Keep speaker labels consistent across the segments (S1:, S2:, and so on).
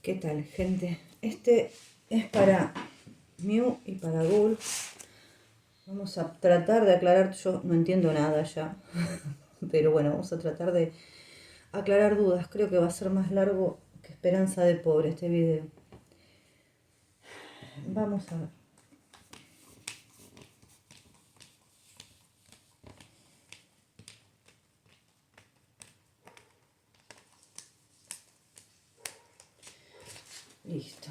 S1: ¿Qué tal, gente? Este es para Mew y para Ghoul. Vamos a tratar de aclarar, yo no entiendo nada ya, pero bueno, vamos a tratar de aclarar dudas. Creo que va a ser más largo que Esperanza de Pobre este video. Vamos a ver. Listo.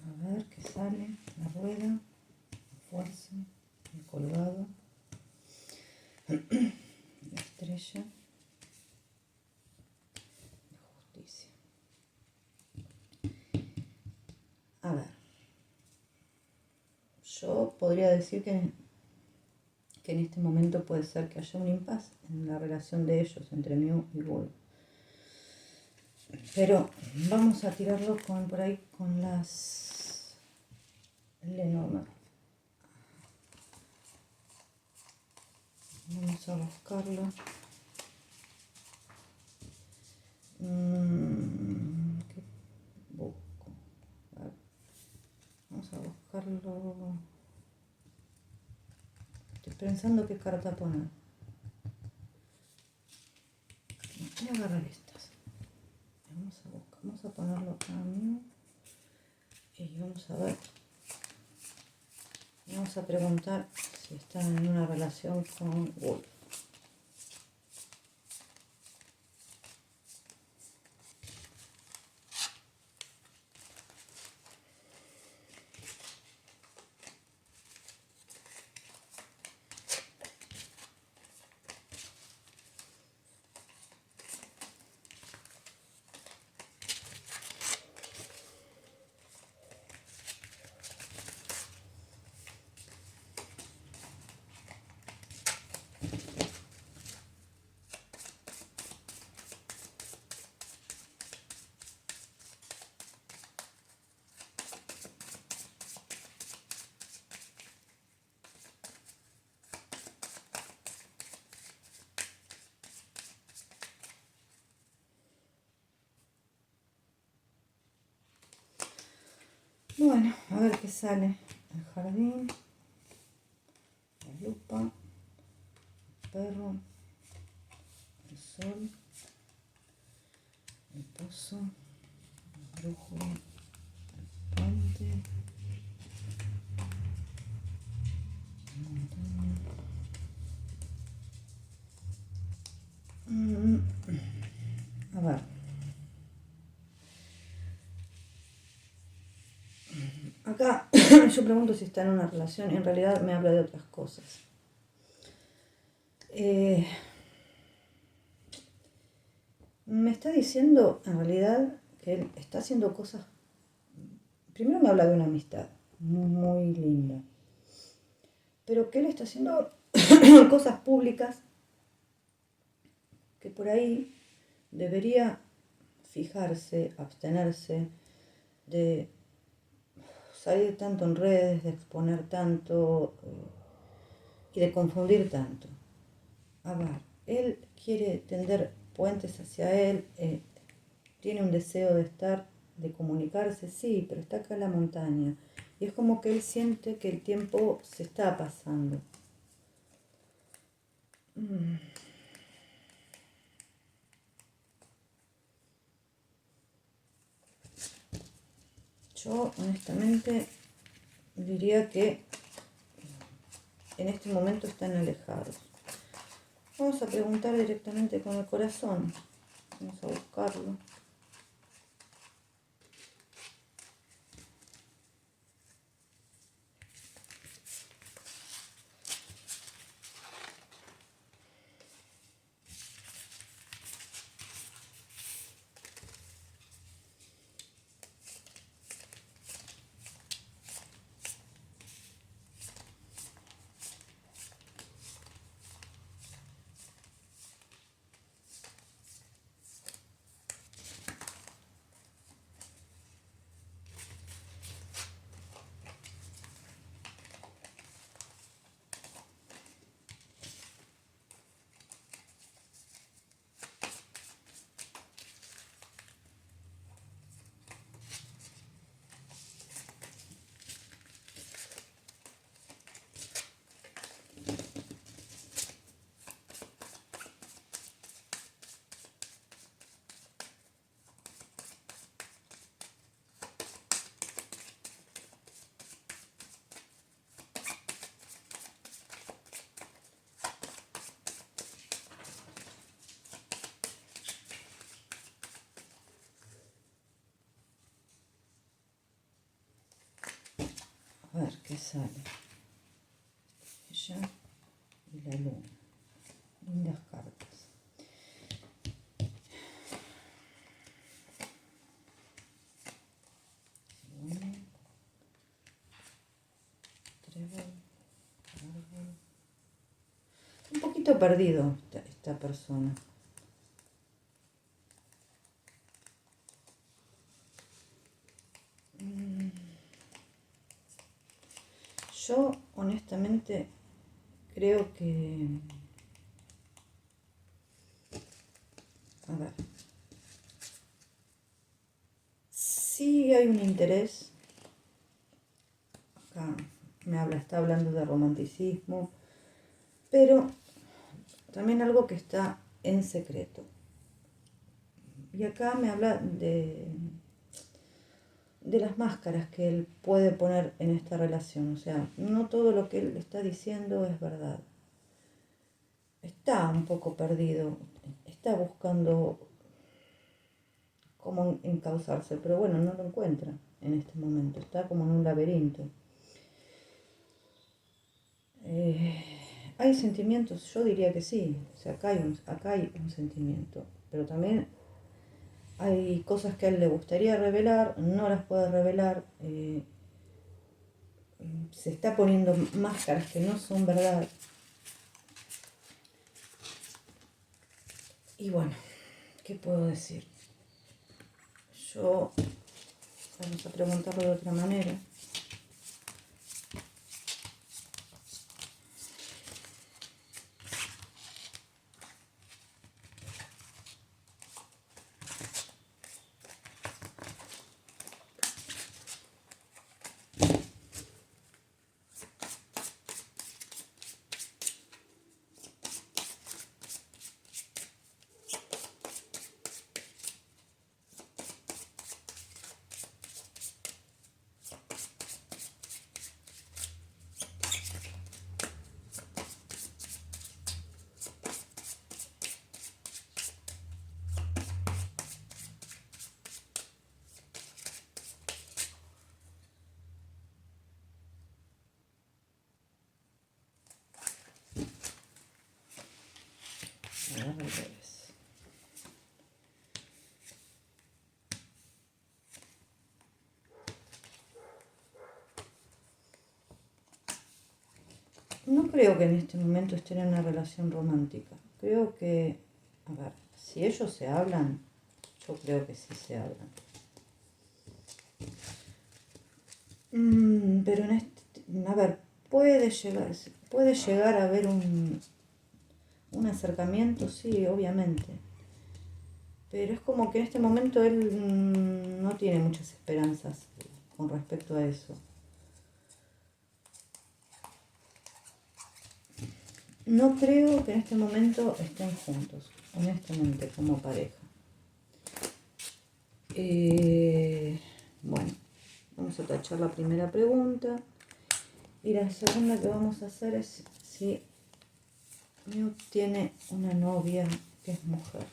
S1: A ver qué sale. La rueda, la fuerza, el colgado, la estrella, la justicia. A ver, yo podría decir que en este momento puede ser que haya un impasse en la relación de ellos, entre Mew y Ghoul. Pero vamos a tirarlo por ahí con las Lenormand. Vamos a buscarlo. ¿Qué busco? A ver, vamos a buscarlo. Estoy pensando qué carta poner. Voy a agarrar estas. Vamos a ponerlo acá mío. Y vamos a ver. Vamos a preguntar si están en una relación con Wolf. Bueno, a ver qué sale. El jardín, la lupa, el perro, el sol, el pozo, la brújula, el puente, la montaña. A ver. Acá yo pregunto si está en una relación, en realidad me habla de otras cosas. Me está diciendo en realidad que él está haciendo cosas. Primero me habla de una amistad muy linda, pero que él está haciendo cosas públicas que por ahí debería fijarse, abstenerse de salir tanto en redes, de exponer tanto y de confundir tanto. A ver, él quiere tender puentes hacia él, tiene un deseo de estar, de comunicarse, sí, pero está acá en la montaña. Y es como que él siente que el tiempo se está pasando. Yo honestamente diría que en este momento están alejados. Vamos a preguntar directamente con el corazón. Vamos a buscarlo. A ver qué sale. Ella y la luna. Lindas cartas. Bueno, trébol, árbol. Un poquito perdido esta persona. Yo honestamente creo que, a ver, sí hay un interés. Acá está hablando de romanticismo, pero también algo que está en secreto. Y acá me habla de las máscaras que él puede poner en esta relación. O sea, no todo lo que él está diciendo es verdad. Está un poco perdido, está buscando cómo encauzarse, pero bueno, no lo encuentra en este momento, está como en un laberinto. Hay sentimientos, yo diría que sí, o sea, acá hay un sentimiento, pero también hay cosas que a él le gustaría revelar, no las puede revelar, se está poniendo máscaras que no son verdad. Y bueno, ¿qué puedo decir? Vamos a preguntarlo de otra manera. Al revés. No creo que en este momento estén en una relación romántica. Creo que, a ver, si ellos se hablan, yo creo que sí se hablan. Pero a ver, puede llegar a haber un acercamiento, sí, obviamente. Pero es como que en este momento él no tiene muchas esperanzas con respecto a eso. No creo que en este momento estén juntos, honestamente, como pareja. Bueno, vamos a tachar la primera pregunta. Y la segunda que vamos a hacer es si Miu tiene una novia que es mujer.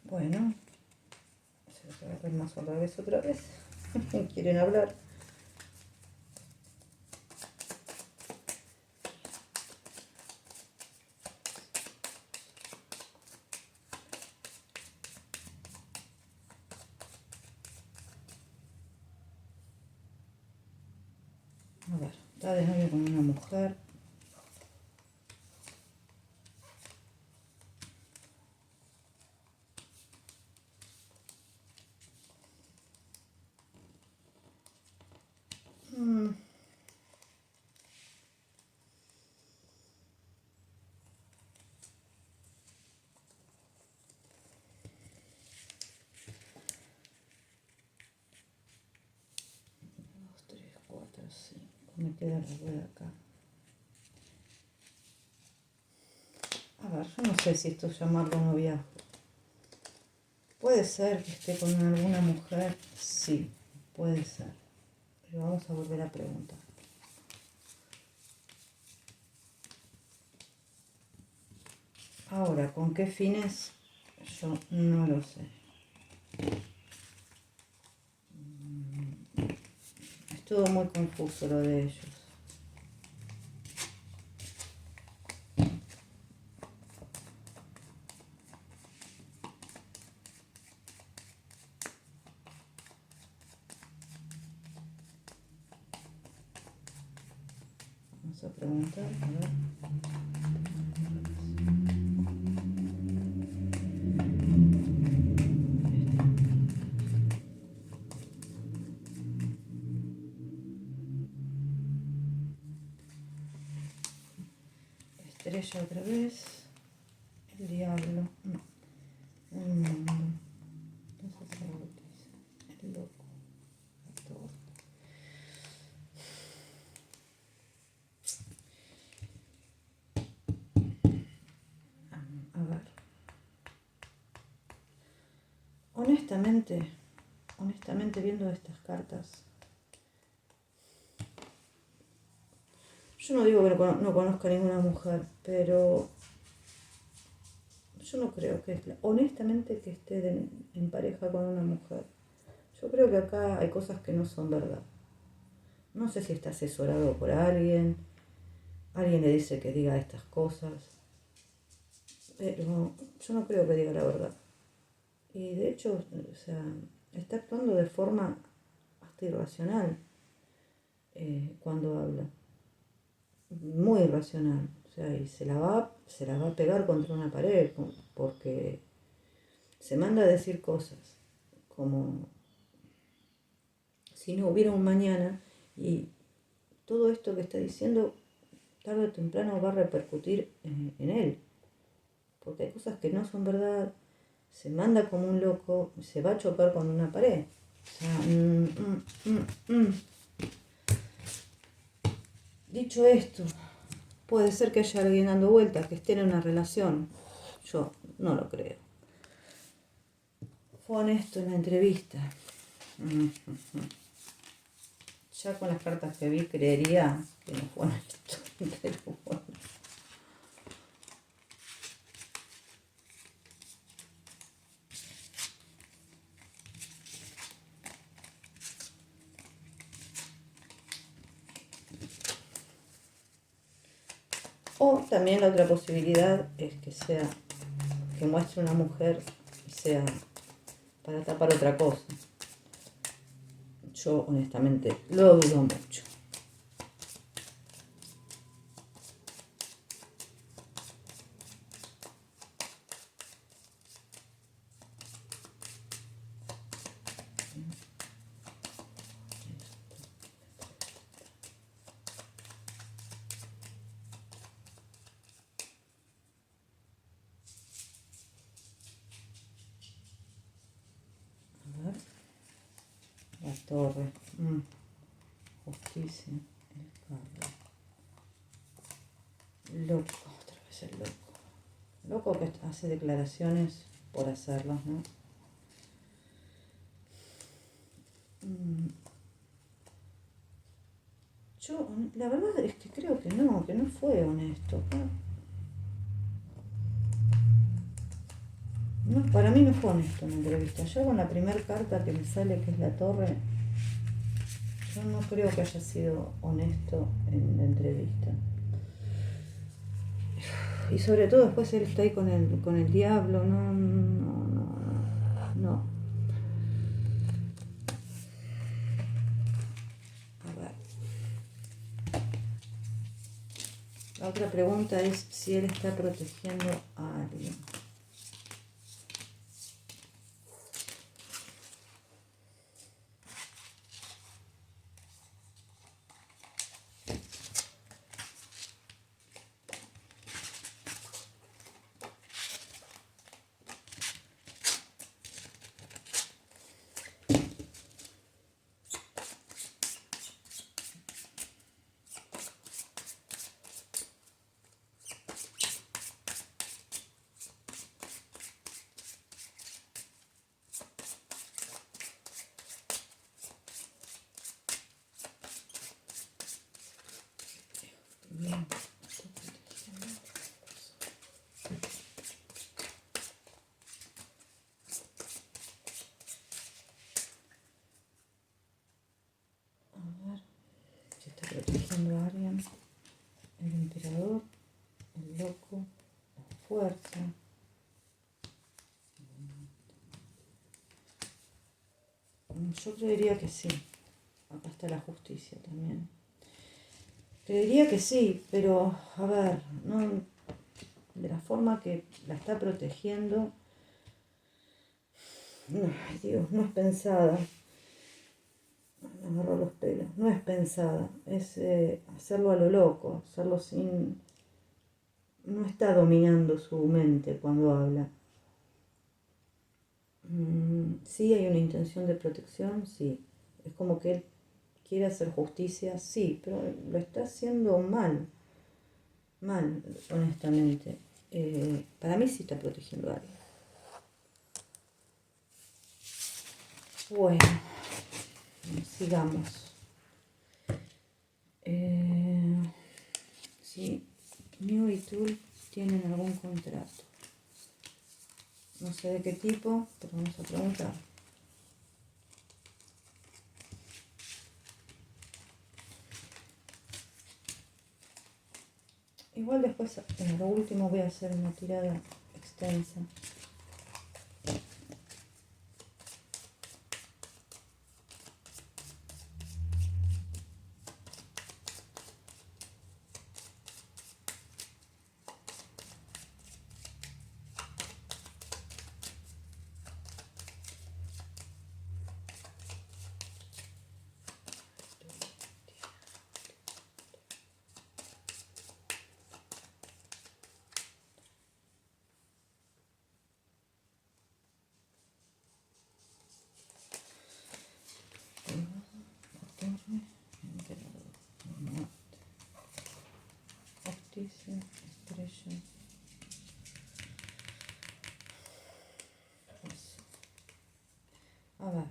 S1: Bueno, se va a ver más otra vez. ¿Quieren hablar? A ver, está de novio con una mujer. Dos, tres, cuatro, queda la rueda acá. A ver, yo no sé si esto es llamarlo noviazgo. Puede ser que esté con alguna mujer, sí, puede ser. Pero vamos a volver a preguntar. Ahora, ¿con qué fines? Yo no lo sé. Es todo muy confuso lo de ellos. Vamos a preguntar, a ver. Estrella otra vez. El diablo. No. El mundo. Entonces se bautiza. El loco. La torre. A ver. Honestamente viendo estas cartas, yo no digo que no conozca a ninguna mujer, pero yo no creo que, honestamente, que esté en pareja con una mujer. Yo creo que acá hay cosas que no son verdad. No sé si está asesorado por alguien le dice que diga estas cosas, pero yo no creo que diga la verdad. Y de hecho, o sea, está actuando de forma hasta irracional cuando habla. Muy irracional. O sea, y se la va a pegar contra una pared porque se manda a decir cosas como si no hubiera un mañana, y todo esto que está diciendo tarde o temprano va a repercutir en él, porque hay cosas que no son verdad, se manda como un loco, se va a chocar con una pared. O sea, Dicho esto, puede ser que haya alguien dando vueltas, que esté en una relación. Yo no lo creo. Fue honesto en la entrevista. Ya con las cartas que vi creería que no fue honesto. Pero bueno. O también la otra posibilidad es que muestre una mujer y sea para tapar otra cosa. Yo honestamente lo dudo mucho. A ver. La torre. Justicia. El carro. Loco. Otra vez el loco. Loco que hace declaraciones por hacerlas, ¿no? Yo, la verdad es que creo que no fue honesto. No, para mí no fue honesto en la entrevista. Yo con la primera carta que me sale, que es la torre, yo no creo que haya sido honesto en la entrevista. Y sobre todo después él está ahí con el diablo, no. A ver. La otra pregunta es si él está protegiendo a alguien. Bien. A ver si está protegiendo a alguien. El emperador, el loco, la fuerza. Yo creería que sí. Acá está la justicia también. Creería que sí, pero a ver, no, de la forma que la está protegiendo, no, ay Dios, no es pensada. Me agarró los pelos. No es pensada, es hacerlo a lo loco, hacerlo sin... No está dominando su mente cuando habla. Sí hay una intención de protección, sí. Es como que él quiere hacer justicia, sí, pero lo está haciendo mal, honestamente. Para mí sí está protegiendo a alguien. Bueno, sigamos. Sí, Mew y Tul tienen algún contrato. No sé de qué tipo, pero vamos a preguntar. Igual después, en lo último, voy a hacer una tirada extensa. Justicia, estrella. Eso. A ver.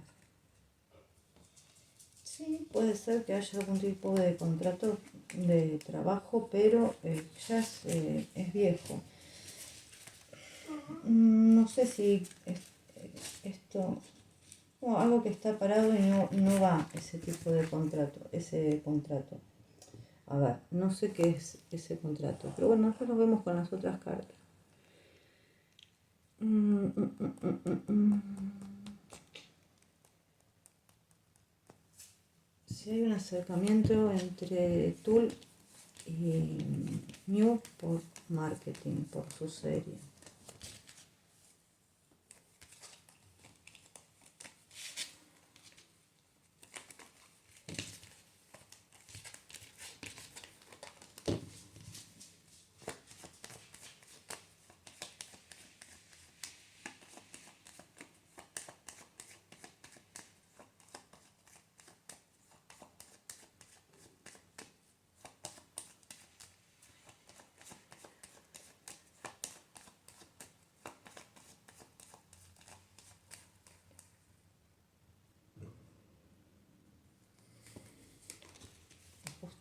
S1: Sí, puede ser que haya algún tipo de contrato de trabajo, pero ya es viejo. No sé si esto... No, algo que está parado y no va ese tipo de contrato, ese contrato. A ver, no sé qué es ese contrato, pero bueno, después lo vemos con las otras cartas. Si hay un acercamiento entre Tul y Mew por marketing, por su serie.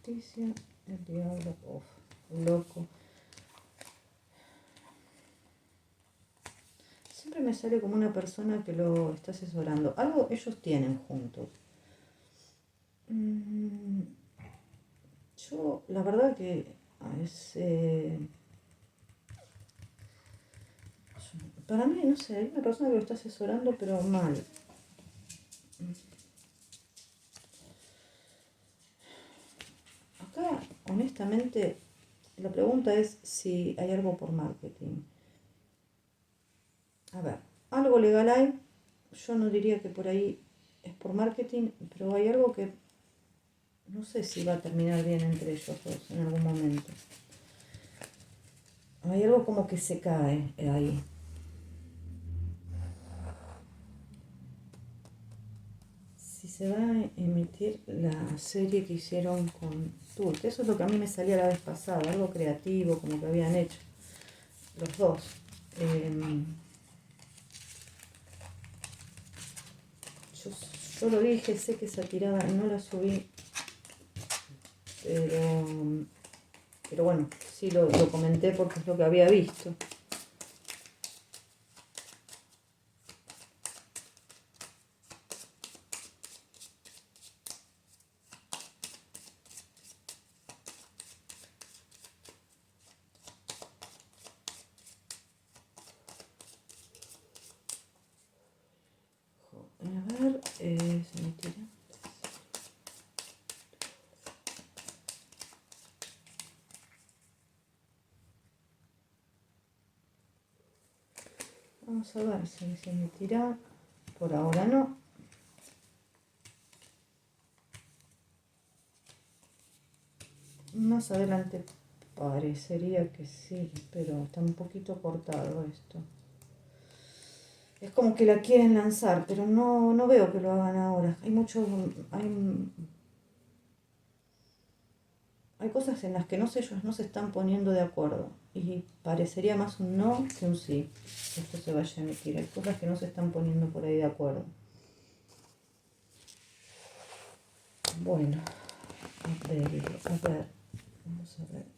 S1: Justicia, el diablo, loco. Siempre me sale como una persona que lo está asesorando. Algo ellos tienen juntos. Yo, la verdad que es... para mí, no sé, hay una persona que lo está asesorando, pero mal. Acá, honestamente, la pregunta es si hay algo por marketing. A ver, algo legal hay. Yo no diría que por ahí es por marketing, pero hay algo que no sé si va a terminar bien entre ellos dos en algún momento. Hay algo como que se cae ahí. Si se va a emitir la serie que hicieron con Tul, que eso es lo que a mí me salía la vez pasada, algo creativo, como que habían hecho los dos. Yo lo dije, sé que esa tirada no la subí, pero pero bueno, sí lo comenté porque es lo que había visto. A ver, se me tira. Vamos a ver si se me tira. Por ahora no. Más adelante parecería que sí, pero está un poquito cortado esto. Es como que la quieren lanzar, pero no veo que lo hagan ahora. Hay cosas en las que ellos no se están poniendo de acuerdo. Y parecería más un no que un sí. Esto se vaya a emitir. Hay cosas que no se están poniendo por ahí de acuerdo. Bueno, a ver, vamos a ver.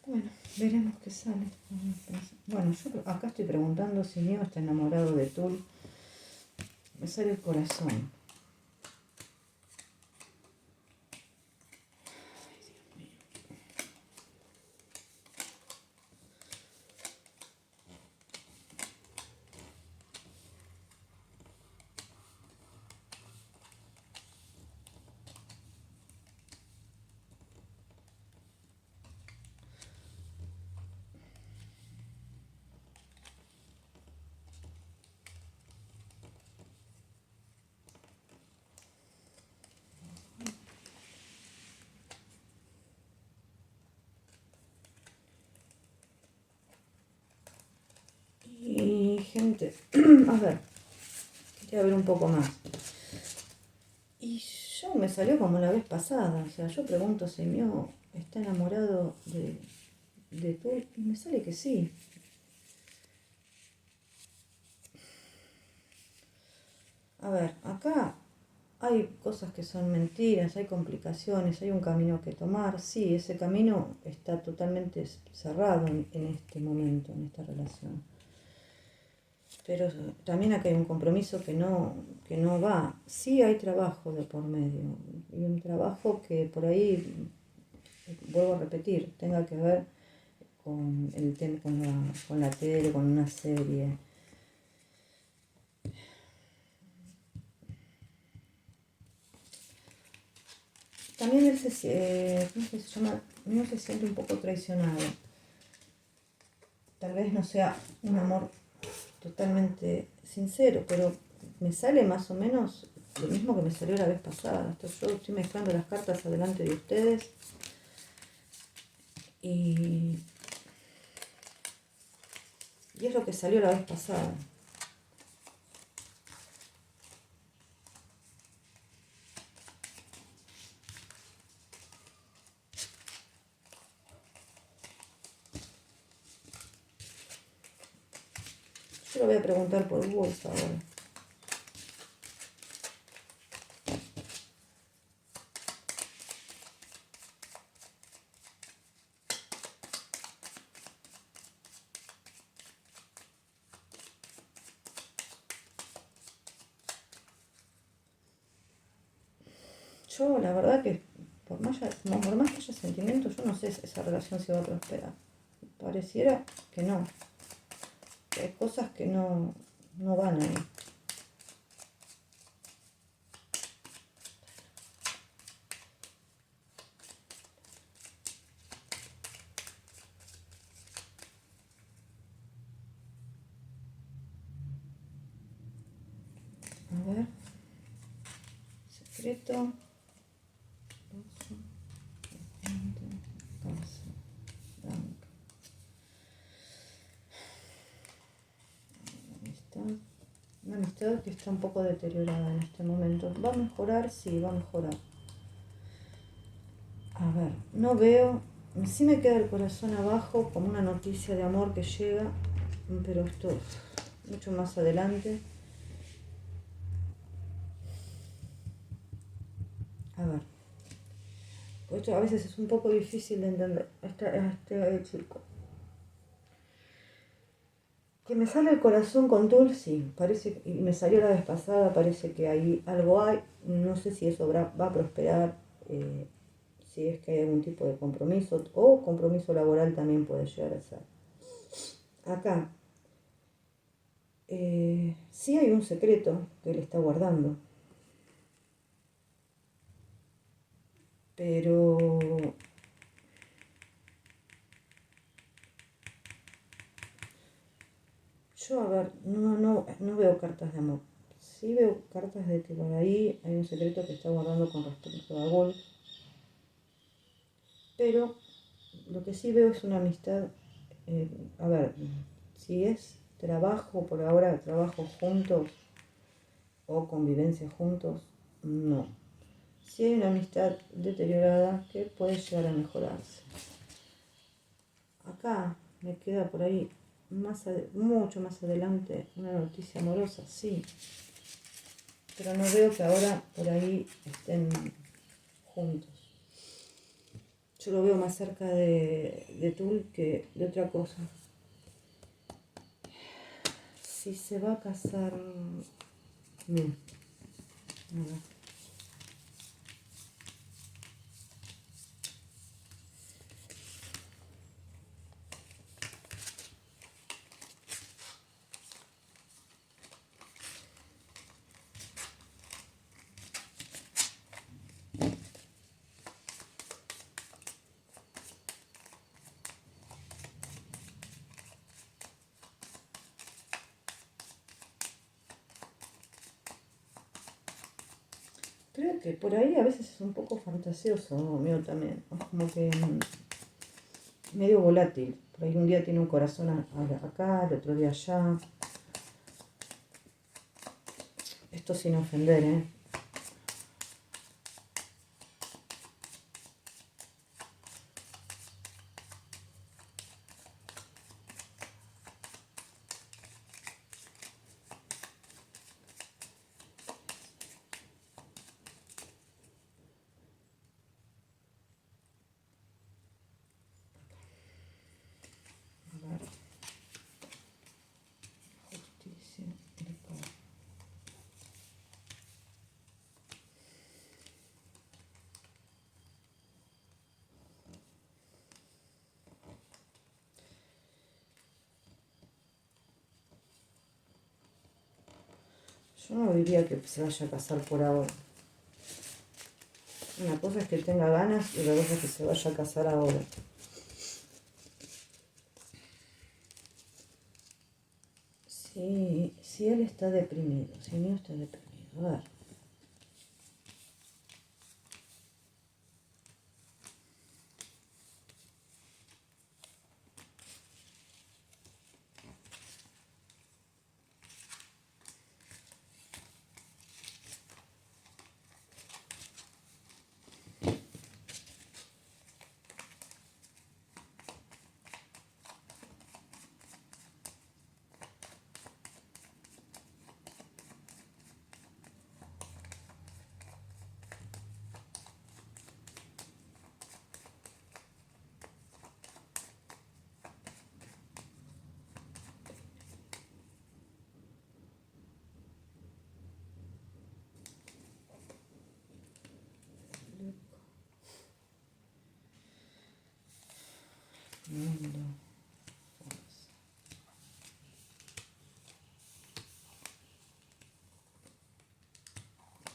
S1: Bueno, veremos qué sale. Bueno, yo acá estoy preguntando si Neo está enamorado de Tul. Me sale el corazón. Y gente, a ver, quería ver un poco más. Y yo me salió como la vez pasada, o sea, yo pregunto si Mio está enamorado de Tul y me sale que sí. A ver, acá hay cosas que son mentiras, hay complicaciones, hay un camino que tomar. Sí, ese camino está totalmente cerrado en este momento, en esta relación. Pero también acá hay un compromiso que no va. Sí hay trabajo de por medio. Y un trabajo que por ahí, vuelvo a repetir, tenga que ver con el tema, con la tele, con una serie. También él ¿cómo se llama? Uno se siente un poco traicionado. Tal vez no sea un amor totalmente sincero, pero me sale más o menos lo mismo que me salió la vez pasada. Yo estoy mezclando las cartas adelante de ustedes y es lo que salió la vez pasada. Yo lo voy a preguntar por bolsa ahora. yo la verdad que por más que haya sentimientos, yo no sé si esa relación se va a prosperar. Pareciera que no. Que hay cosas que no van ahí. A ver. Secreto. Casa. Blanca. Amistad. Una amistad que está un poco deteriorada en este momento. ¿Va a mejorar? Sí, va a mejorar. A ver, no veo. Sí me queda el corazón abajo como una noticia de amor que llega, pero esto mucho más adelante. A ver, esto a veces es un poco difícil de entender. Este chico. Que me sale el corazón con tul, sí, parece, y me salió la vez pasada, parece que ahí algo hay, no sé si eso va a prosperar, si es que hay algún tipo de compromiso, o compromiso laboral también puede llegar a ser. Acá, sí hay un secreto que él está guardando, pero yo, a ver, no veo cartas de amor. Sí veo cartas de que por ahí hay un secreto que está guardando con respecto a Wolf, pero lo que sí veo es una amistad, a ver, si es trabajo, por ahora trabajo juntos o convivencia juntos, no. Si hay una amistad deteriorada que puede llegar a mejorarse. Acá me queda por ahí mucho más adelante una noticia amorosa, sí, pero no veo que ahora por ahí estén juntos. Yo lo veo más cerca de Tul que de otra cosa. Si se va a casar, bien, a ver. Creo que por ahí a veces es un poco fantasioso, ¿no? Mío también, como que medio volátil. Por ahí un día tiene un corazón acá, el otro día allá. Esto sin ofender, ¿eh? A ver, justicia y paz. Yo no diría que se vaya a casar por ahora. Una cosa es que tenga ganas y la otra es que se vaya a casar ahora. Si él está deprimido, si mío está deprimido, a ver.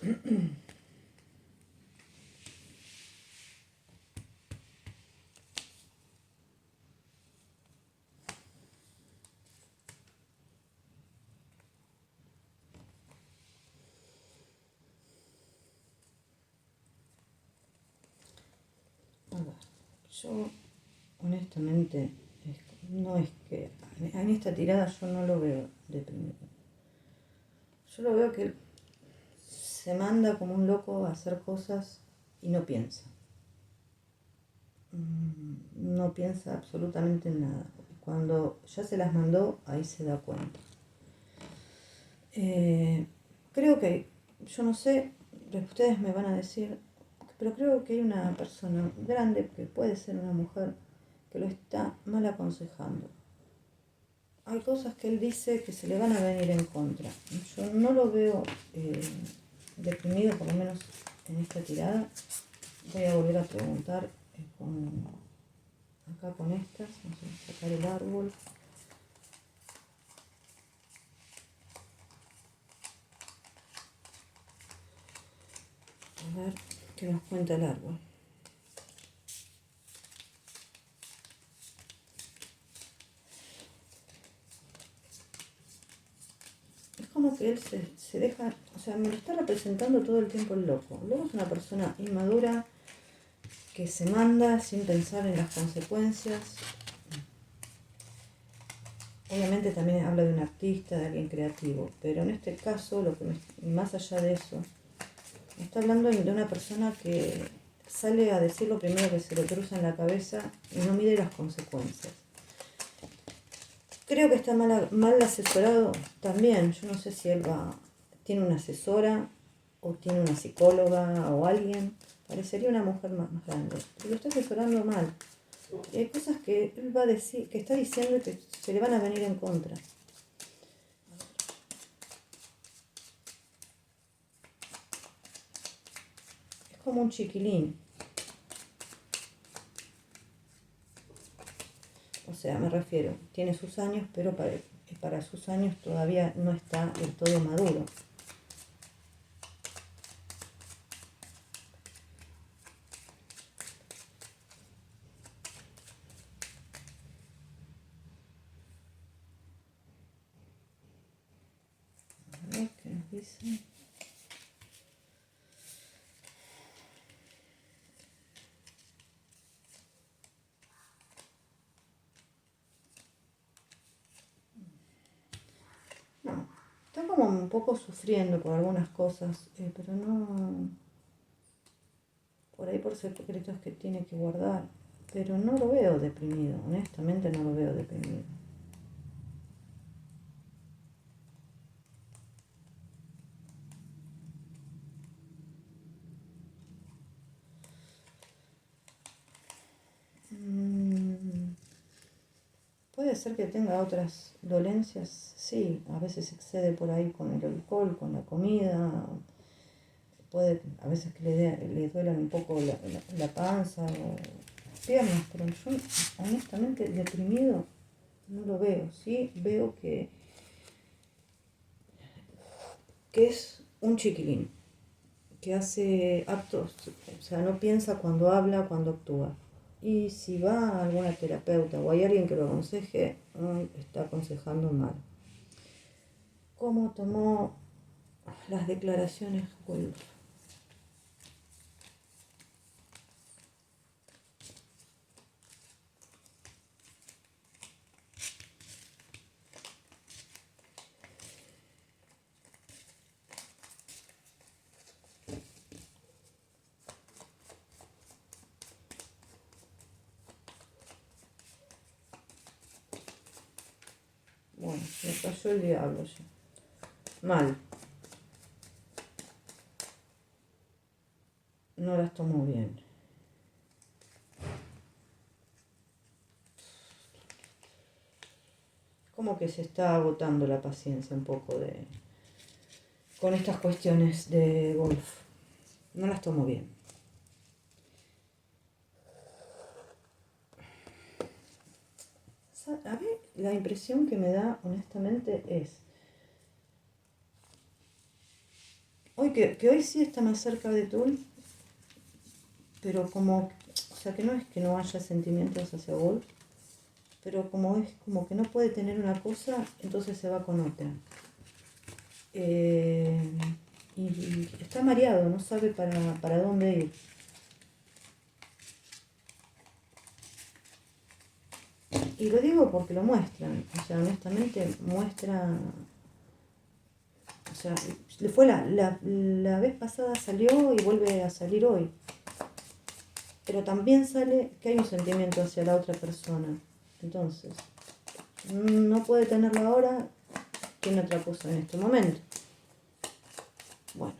S1: A ver, yo honestamente no es que en esta tirada yo no lo veo deprimido. Yo lo veo que se manda como un loco a hacer cosas y no piensa. No piensa absolutamente en nada. Cuando ya se las mandó, ahí se da cuenta. Creo que, yo no sé, ustedes me van a decir, pero creo que hay una persona grande, que puede ser una mujer, que lo está mal aconsejando. Hay cosas que él dice que se le van a venir en contra. Yo no lo veo deprimido, por lo menos en esta tirada. Voy a volver a preguntar acá con estas. Vamos a sacar el árbol. A ver qué nos cuenta el árbol. Es como que él se deja, o sea, me lo está representando todo el tiempo el loco. El loco es una persona inmadura que se manda sin pensar en las consecuencias. Obviamente también habla de un artista, de alguien creativo, pero en este caso, más allá de eso, me está hablando de una persona que sale a decir lo primero que se le cruza en la cabeza y no mide las consecuencias. Creo que está mal asesorado también. Yo no sé si él tiene una asesora o tiene una psicóloga o alguien. Parecería una mujer más grande, pero lo está asesorando mal. Y hay cosas que él va a decir, que está diciendo que se le van a venir en contra. Es como un chiquilín. O sea, me refiero, tiene sus años, pero para sus años todavía no está del todo maduro. A ver qué nos dice. No, está como un poco sufriendo por algunas cosas, pero no, por ahí por secretos que tiene que guardar, pero no lo veo deprimido, honestamente no lo veo deprimido. Puede ser que tenga otras dolencias, sí, a veces excede por ahí con el alcohol, con la comida, puede a veces que le duelan un poco la panza o las piernas, pero yo honestamente deprimido no lo veo, sí veo que es un chiquilín, que hace actos, o sea, no piensa cuando habla, cuando actúa. Y si va a alguna terapeuta o hay alguien que lo aconseje, está aconsejando mal. ¿Cómo tomó las declaraciones Wolf? Bueno, me cayó el diablo ya. Mal. No las tomó bien. Como que se está agotando la paciencia un poco con estas cuestiones de golf. No las tomo bien. A mí la impresión que me da honestamente es, que hoy sí está más cerca de Tul, pero como, o sea, que no es que no haya sentimientos hacia Wolf, pero como es como que no puede tener una cosa, entonces se va con otra. Eh, y está mareado, no sabe para dónde ir. Y lo digo porque lo muestran, o sea, honestamente muestra, o sea, le fue la vez pasada salió y vuelve a salir hoy, pero también sale que hay un sentimiento hacia la otra persona, entonces, no puede tenerlo ahora, tiene otra cosa en este momento. Bueno,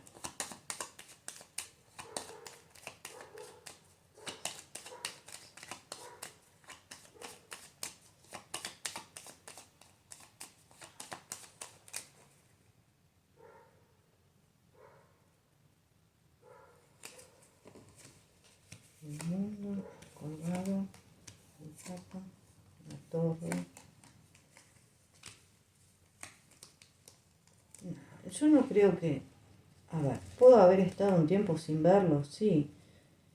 S1: el mundo, colgado, el papa, la torre. Yo no creo que, a ver, puedo haber estado un tiempo sin verlos, sí,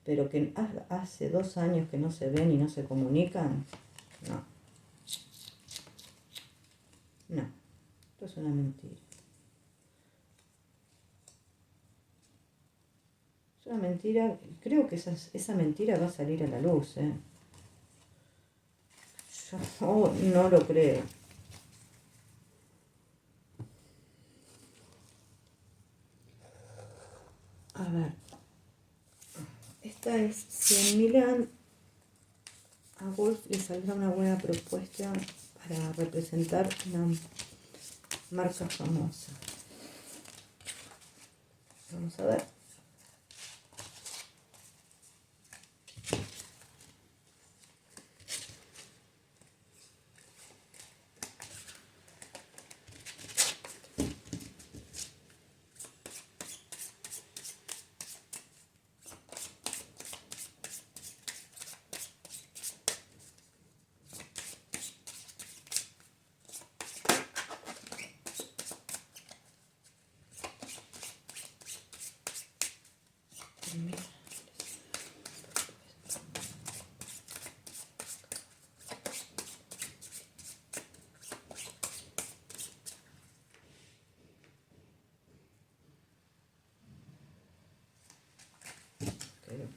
S1: pero que hace 2 años que no se ven y no se comunican, no, no, esto es una mentira. Es una mentira, creo que esa mentira va a salir a la luz, ¿eh? Yo no lo creo. A ver, esta es, si en Milán a Wolf le saldrá una buena propuesta para representar una marca famosa. Vamos a ver.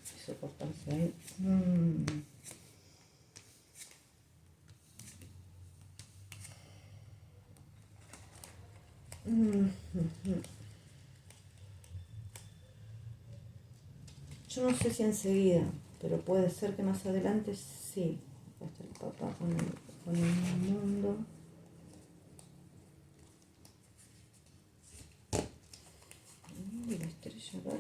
S1: Quiso cortarse ahí. Yo no sé si enseguida, pero puede ser que más adelante sí. Acá está el papá con el mundo. Y la estrella acá.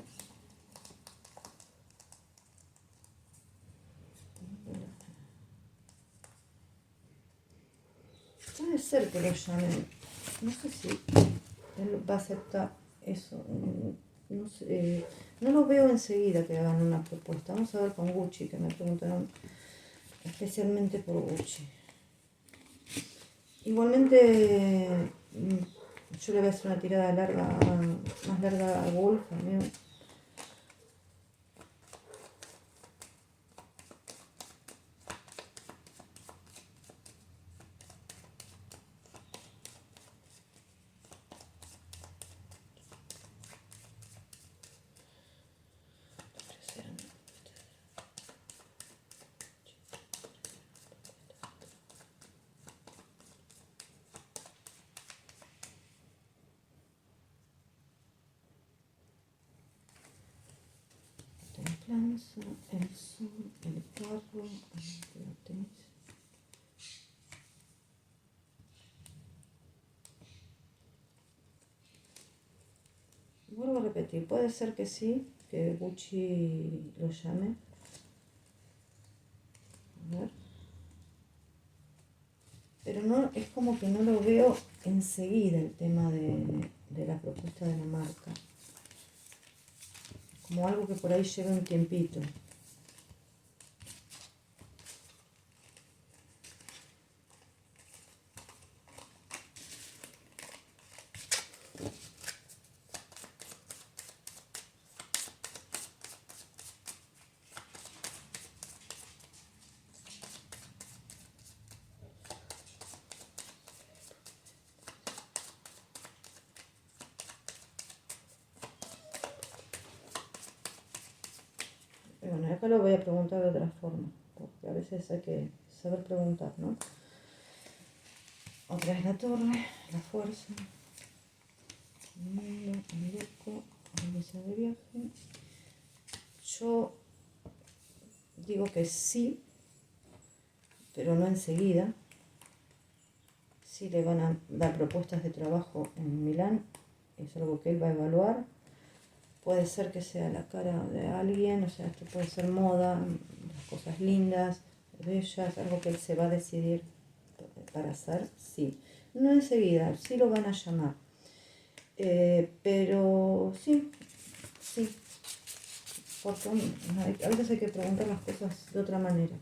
S1: Puede ser que lo llamen. No sé si él va a aceptar eso. No sé, no lo veo enseguida que hagan una propuesta. Vamos a ver con Gucci, que me preguntaron especialmente por Gucci. Igualmente, yo le voy a hacer una tirada larga, más larga a Wolf también. Templanza, el sol, el carro, el vuelvo a repetir, puede ser que sí, que Gucci lo llame. A ver. Pero no, es como que no lo veo enseguida el tema de la propuesta de la marca. Como algo que por ahí lleva un tiempito. bueno, acá lo voy a preguntar de otra forma, porque a veces hay que saber preguntar, ¿no? Otra vez la torre, la fuerza, el mundo, el loco, la mesa de viaje. Yo digo que sí, pero no enseguida. Sí le van a dar propuestas de trabajo en Milán, es algo que él va a evaluar. Puede ser que sea la cara de alguien, o sea, esto puede ser moda, cosas lindas, bellas, algo que él se va a decidir para hacer, sí. No enseguida, sí lo van a llamar. Pero sí, sí, porque a veces hay que preguntar las cosas de otra manera.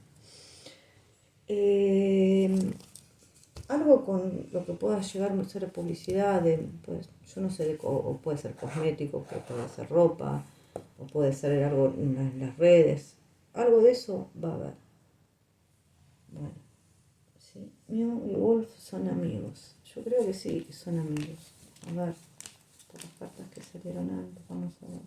S1: Algo con lo que pueda llegar a ser publicidad, pues, yo no sé, o puede ser cosmético, que puede ser ropa, o puede ser algo en las redes, algo de eso va a haber. Bueno, sí, Mew y Wolf son amigos, yo creo que sí, que son amigos. A ver, por las cartas que salieron antes, vamos a ver.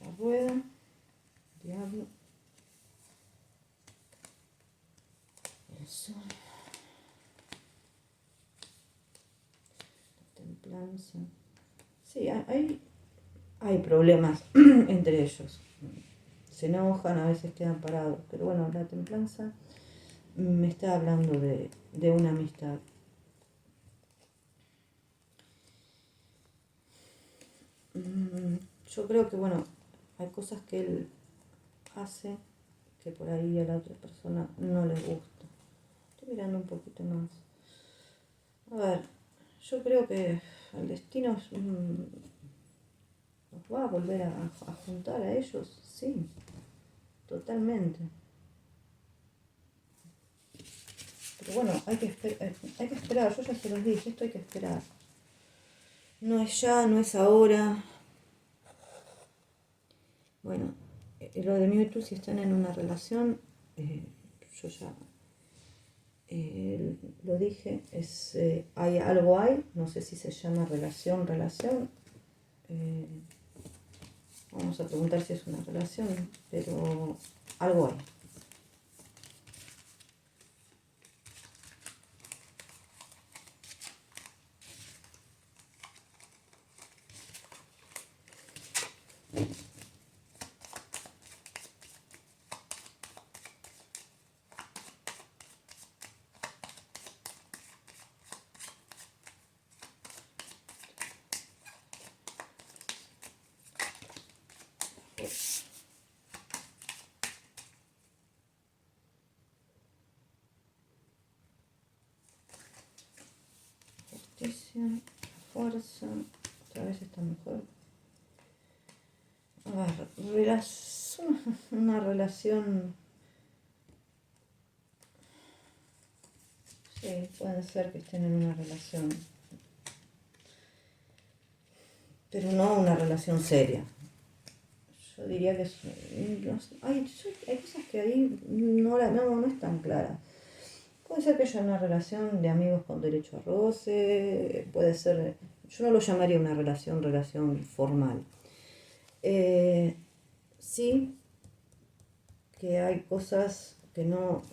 S1: La rueda, diablo, el sol, la templanza. Sí, hay problemas entre ellos. Se enojan, a veces quedan parados. Pero bueno, la templanza me está hablando de una amistad. Yo creo que, bueno, hay cosas que él hace que por ahí a la otra persona no le gusta. Estoy mirando un poquito más. A ver, yo creo que el destino los va a volver a juntar a ellos, sí, totalmente. Pero bueno, hay que esperar, yo ya se los dije, esto hay que esperar. No es ya, no es ahora. Bueno, lo de Mewtwo, si están en una relación, yo ya lo dije, hay algo hay, no sé si se llama relación, vamos a preguntar si es una relación, pero algo hay. Justicia, fuerza, otra vez esta mujer. A ver, una relación. Sí, puede ser que estén en una relación, pero no una relación seria. Yo diría que no sé, hay cosas que ahí no es tan clara. Puede ser que haya una relación de amigos con derecho a roce, puede ser, yo no lo llamaría una relación formal. Sí, que hay cosas que no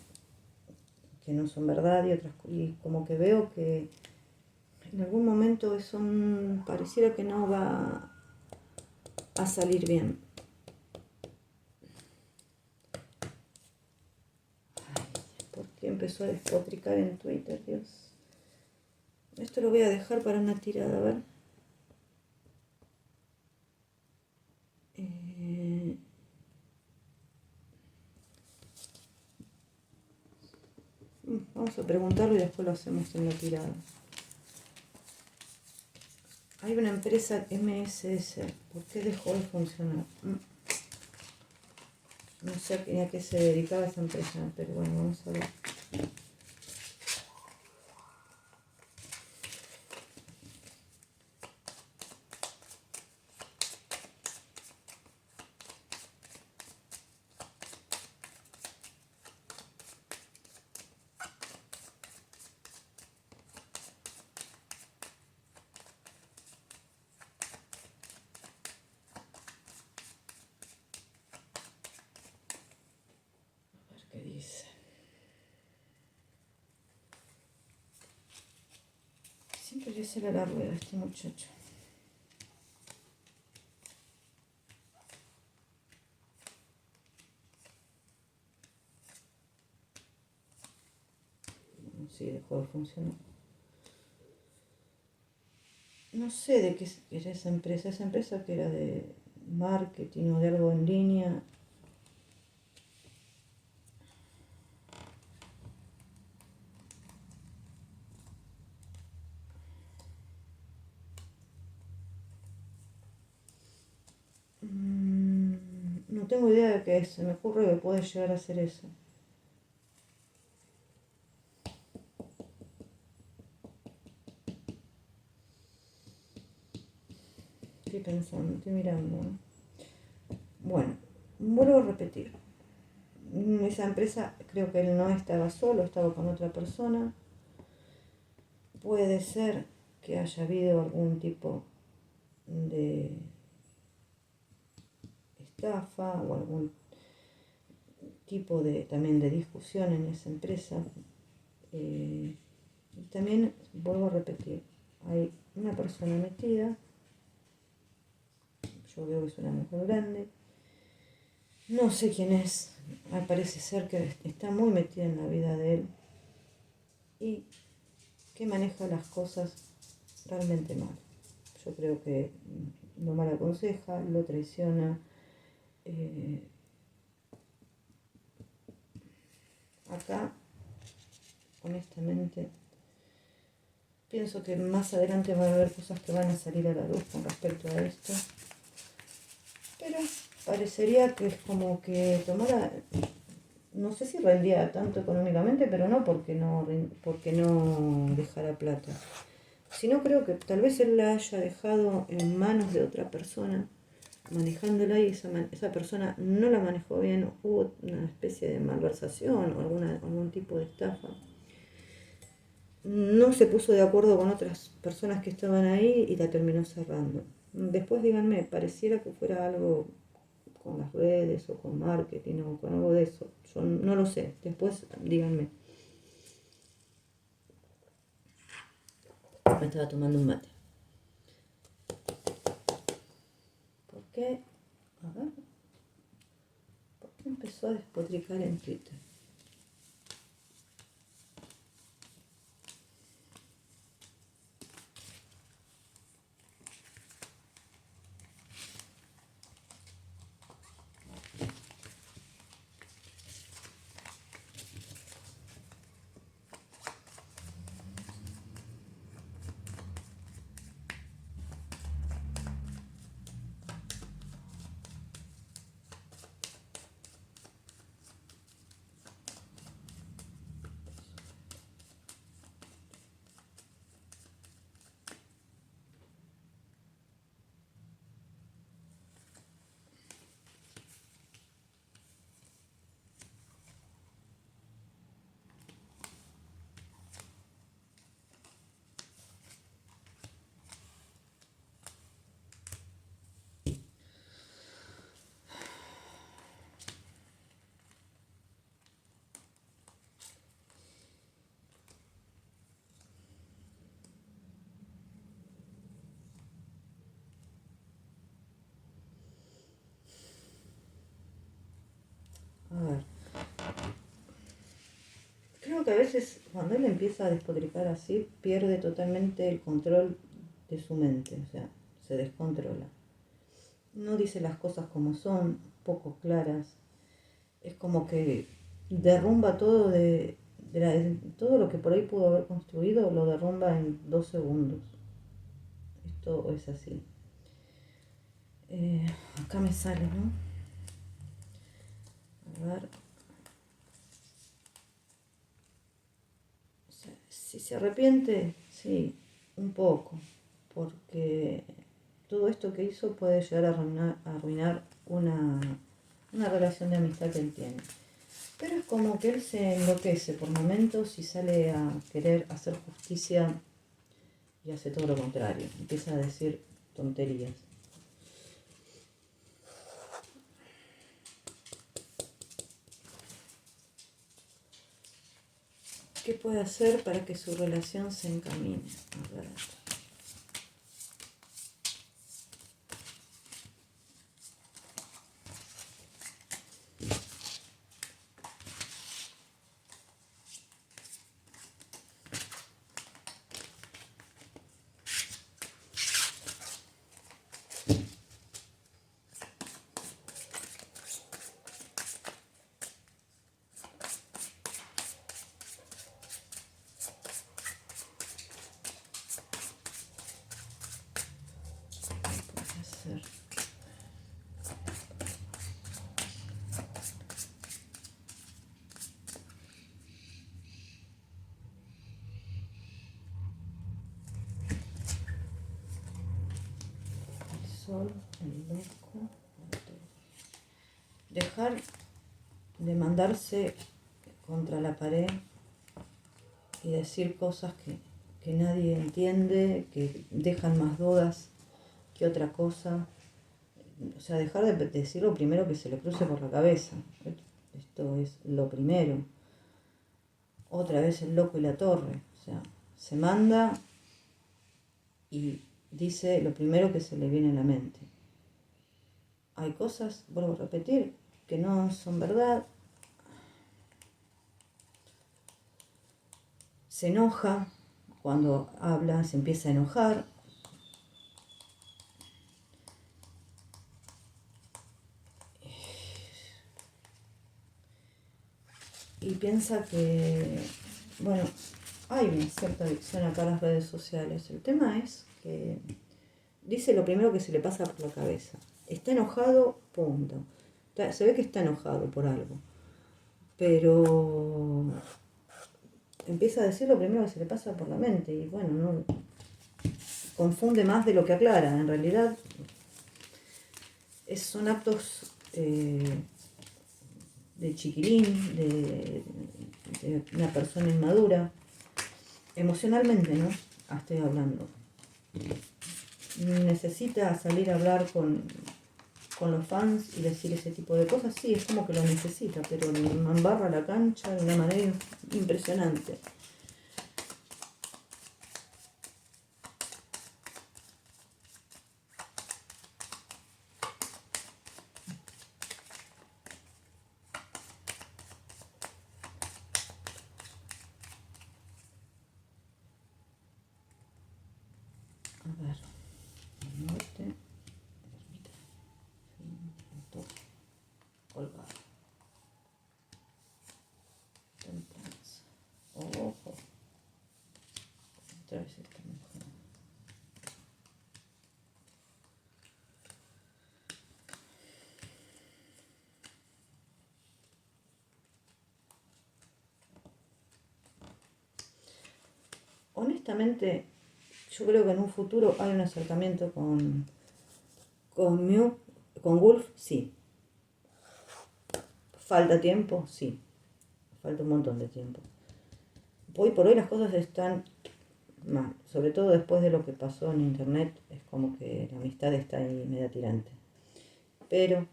S1: son verdad y otras, y como que veo que en algún momento eso pareciera que no va a salir bien. ¿Por qué empezó a despotricar en Twitter, Dios? Esto lo voy a dejar para una tirada, a ver. Vamos a preguntarlo y después lo hacemos en la tirada. Hay una empresa MSS. ¿Por qué dejó de funcionar? No sé a qué se dedicaba esa empresa, pero bueno, vamos a ver. A ver qué dice. Siempre le sale la rueda a este muchacho. Sí, dejó de funcionar. No sé de qué era esa empresa que era de marketing o de algo en línea. No tengo idea de qué es, se me ocurre que puede llegar a ser eso. Estoy pensando, estoy mirando. Bueno, vuelvo a repetir. Esa empresa, creo que él no estaba solo, estaba con otra persona. Puede ser que haya habido algún tipo de estafa o algún tipo de también de discusión en esa empresa. Y también vuelvo a repetir, hay una persona metida, yo veo que es una mujer grande, no sé quién es, parece ser que está muy metida en la vida de él y que maneja las cosas realmente mal. Yo creo que lo mal aconseja, lo traiciona. Acá, honestamente, pienso que más adelante va a haber cosas que van a salir a la luz con respecto a esto. Pero parecería que es como que tomara, no sé si rendía tanto económicamente, pero no porque no dejara plata. Sino creo que tal vez él la haya dejado en manos de otra persona, manejándola y esa persona no la manejó bien, hubo una especie de malversación o algún tipo de estafa. No se puso de acuerdo con otras personas que estaban ahí y la terminó cerrando. Después díganme, pareciera que fuera algo con las redes o con marketing o con algo de eso. Yo no lo sé. Después díganme. Me estaba tomando un mate. ¿Por qué? A ver. ¿Por qué empezó a despotricar en Twitter? A ver. Creo que a veces cuando él empieza a despotricar así, pierde totalmente el control de su mente. O sea, se descontrola. No dice las cosas como son, poco claras. Es como que derrumba todo de todo lo que por ahí pudo haber construido lo derrumba en 2 segundos. Esto es así. Acá me sale, ¿no? A ver. O sea, si se arrepiente, sí, un poco. Porque todo esto que hizo puede llegar a arruinar una relación de amistad que él tiene. Pero es como que él se enloquece por momentos y sale a querer hacer justicia y hace todo lo contrario. Empieza a decir tonterías. ¿Qué puede hacer para que su relación se encamine? A ver. Hacer. El sol, el loco. Dejar de mandarse contra la pared y decir cosas que nadie entiende, que dejan más dudas que otra cosa. O sea, dejar de decir lo primero que se le cruce por la cabeza. Esto es lo primero. Otra vez el loco y la torre. O sea, se manda y dice lo primero que se le viene a la mente. Hay cosas, vuelvo a repetir, que no son verdad. Se enoja, cuando habla se empieza a enojar. Y piensa que, bueno, hay una cierta adicción acá a las redes sociales. El tema es que dice lo primero que se le pasa por la cabeza. Está enojado, punto. Se ve que está enojado por algo. Pero empieza a decir lo primero que se le pasa por la mente. Y bueno, no confunde más de lo que aclara. En realidad son actos de chiquilín, de una persona inmadura. Emocionalmente, ¿no? Estoy hablando. Necesita salir a hablar con los fans y decir ese tipo de cosas. Sí, es como que lo necesita, pero embarra la cancha de una manera impresionante. A ver, norte, colgado, templanza, ojo, otra vez está mejor. Honestamente, yo creo que en un futuro hay un acercamiento con Mew, con Wolf, sí. ¿Falta tiempo? Sí. Falta un montón de tiempo. Hoy por hoy las cosas están mal, sobre todo después de lo que pasó en internet, es como que la amistad está ahí media tirante. Pero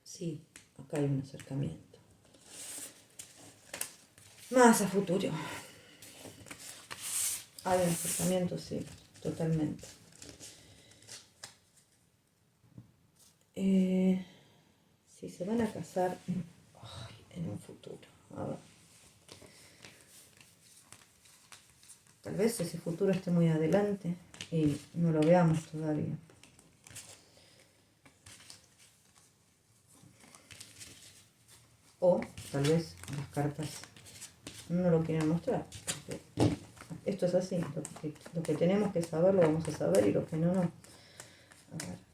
S1: sí, acá hay un acercamiento. Más a futuro. Hay un acercamiento, sí, totalmente. Si se van a casar en un futuro, a ver. Tal vez ese futuro esté muy adelante y no lo veamos todavía. O tal vez las cartas no lo quieren mostrar. Porque esto es así, lo que tenemos que saber lo vamos a saber y lo que no, no. A ver.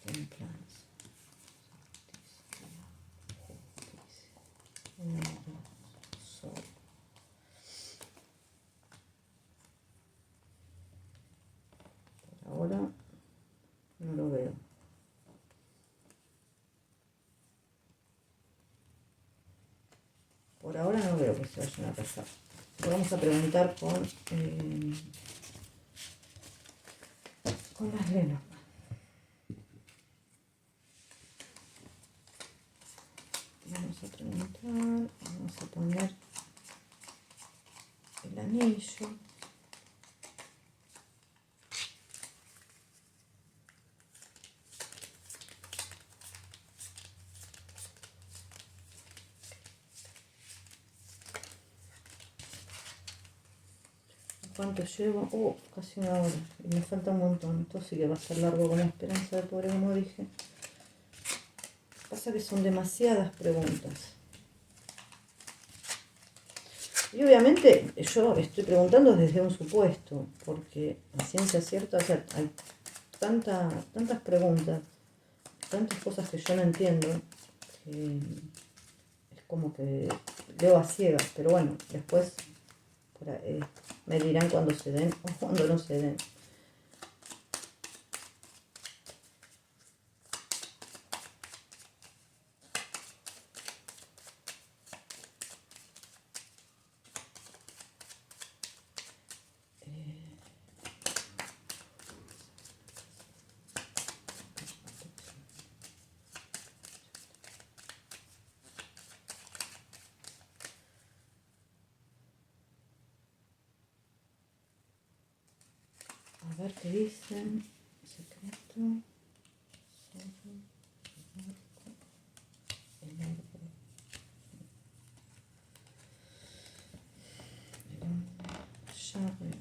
S1: Templanza, justicia, sol. Por ahora no lo veo. Por ahora no veo que se vayan a casar. Vamos a preguntar con las Lenormand. Vamos a preguntar, vamos a poner el anillo. ¿Cuánto llevo? Casi una hora. Y me falta un montón. Esto sí que va a ser largo como Esperanza de Pobre, como dije. Pasa que son demasiadas preguntas. Y obviamente yo estoy preguntando desde un supuesto, porque a ciencia cierta, o sea, hay tantas preguntas, tantas cosas que yo no entiendo, que es como que leo a ciegas, pero bueno, después me dirán cuando se den o cuando no se den. A ver qué dicen. Secreto. El árbol. Llave.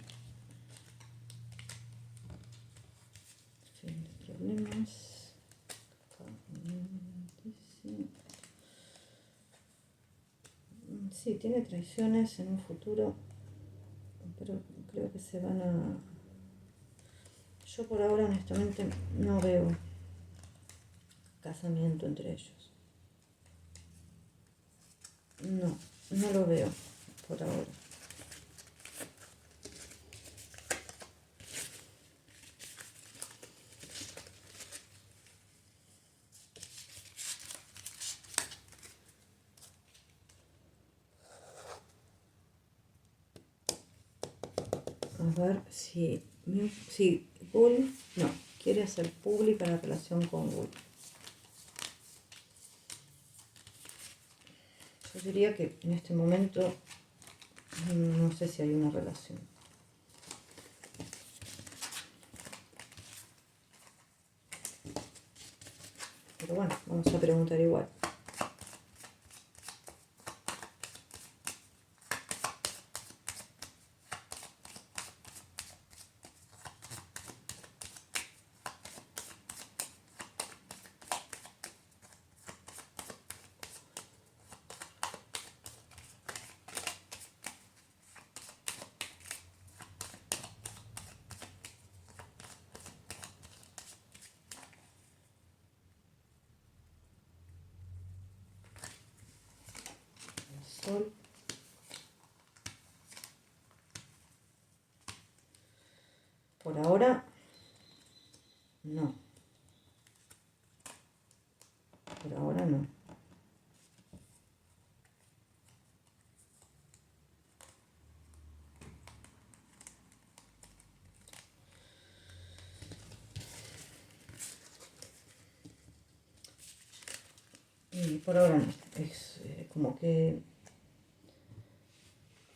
S1: Fin de problemas. Sí, tiene traiciones en un futuro, pero creo que se van a... Yo por ahora honestamente no veo casamiento entre ellos. No lo veo por ahora. A ver si Gull, no, quiere hacer pública la relación con Gull. Yo diría que en este momento no sé si hay una relación. Pero bueno, vamos a preguntar igual. Sol. Por ahora, no. Por ahora no. Y por ahora no. Es como que...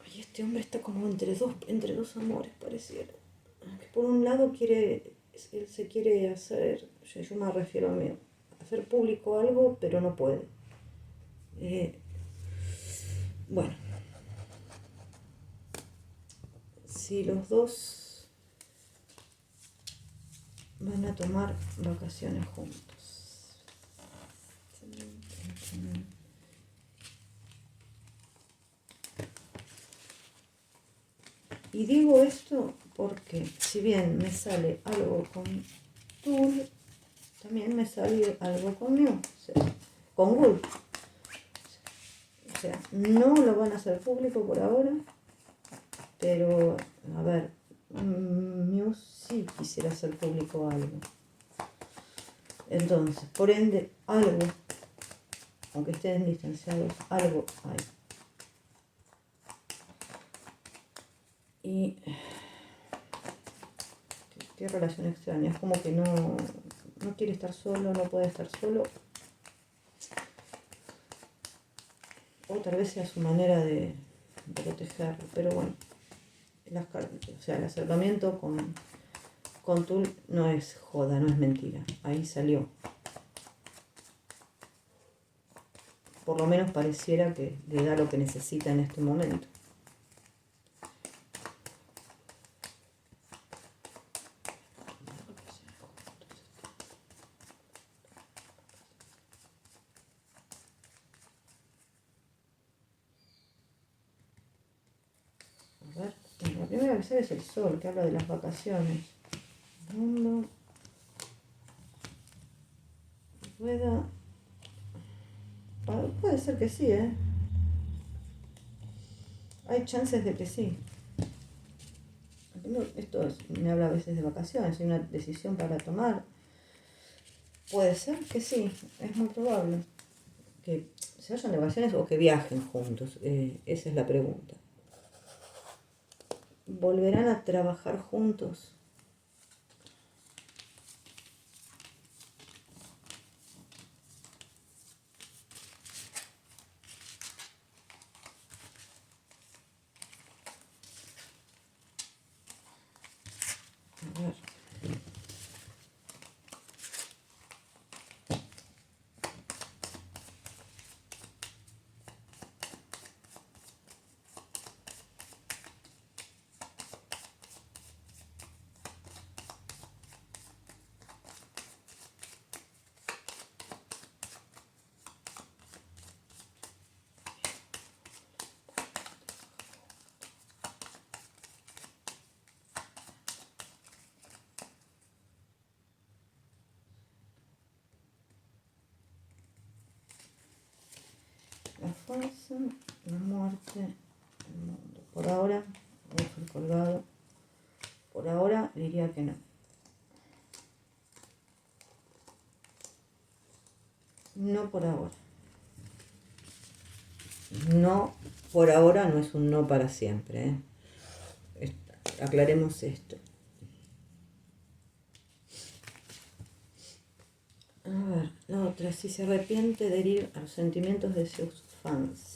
S1: Ay, este hombre está como entre dos amores, pareciera. Que por un lado él se quiere hacer, yo me refiero a mí, hacer público algo, pero no puede. Bueno, si los dos van a tomar vacaciones juntos. Y digo esto porque si bien me sale algo con Tul, también me sale algo con Mew, o sea, con Gul. O sea, no lo van a hacer público por ahora, pero a ver, Mew sí quisiera hacer público algo. Entonces, por ende, algo, aunque estén distanciados, algo hay. Y qué relación extraña, es como que no quiere estar solo, no puede estar solo. O tal vez sea su manera de protegerlo, pero bueno, o sea, el acercamiento con Tul no es joda, no es mentira, ahí salió. Por lo menos pareciera que le da lo que necesita en este momento. A ver, la primera que sale es el sol, que habla de las vacaciones. Mundo, rueda. Puede ser que sí, ¿eh? Hay chances de que sí. Esto me habla a veces de vacaciones, hay una decisión para tomar. Puede ser que sí, es muy probable. Que se vayan de vacaciones o que viajen juntos, esa es la pregunta. ¿Volverán a trabajar juntos? A ver. La fuerza, la muerte, el mundo. Por ahora, el colgado. Por ahora diría que no. No por ahora. No por ahora no es un no para siempre, ¿eh? Aclaremos esto. A ver, la otra, si se arrepiente de herir a los sentimientos de sus fans.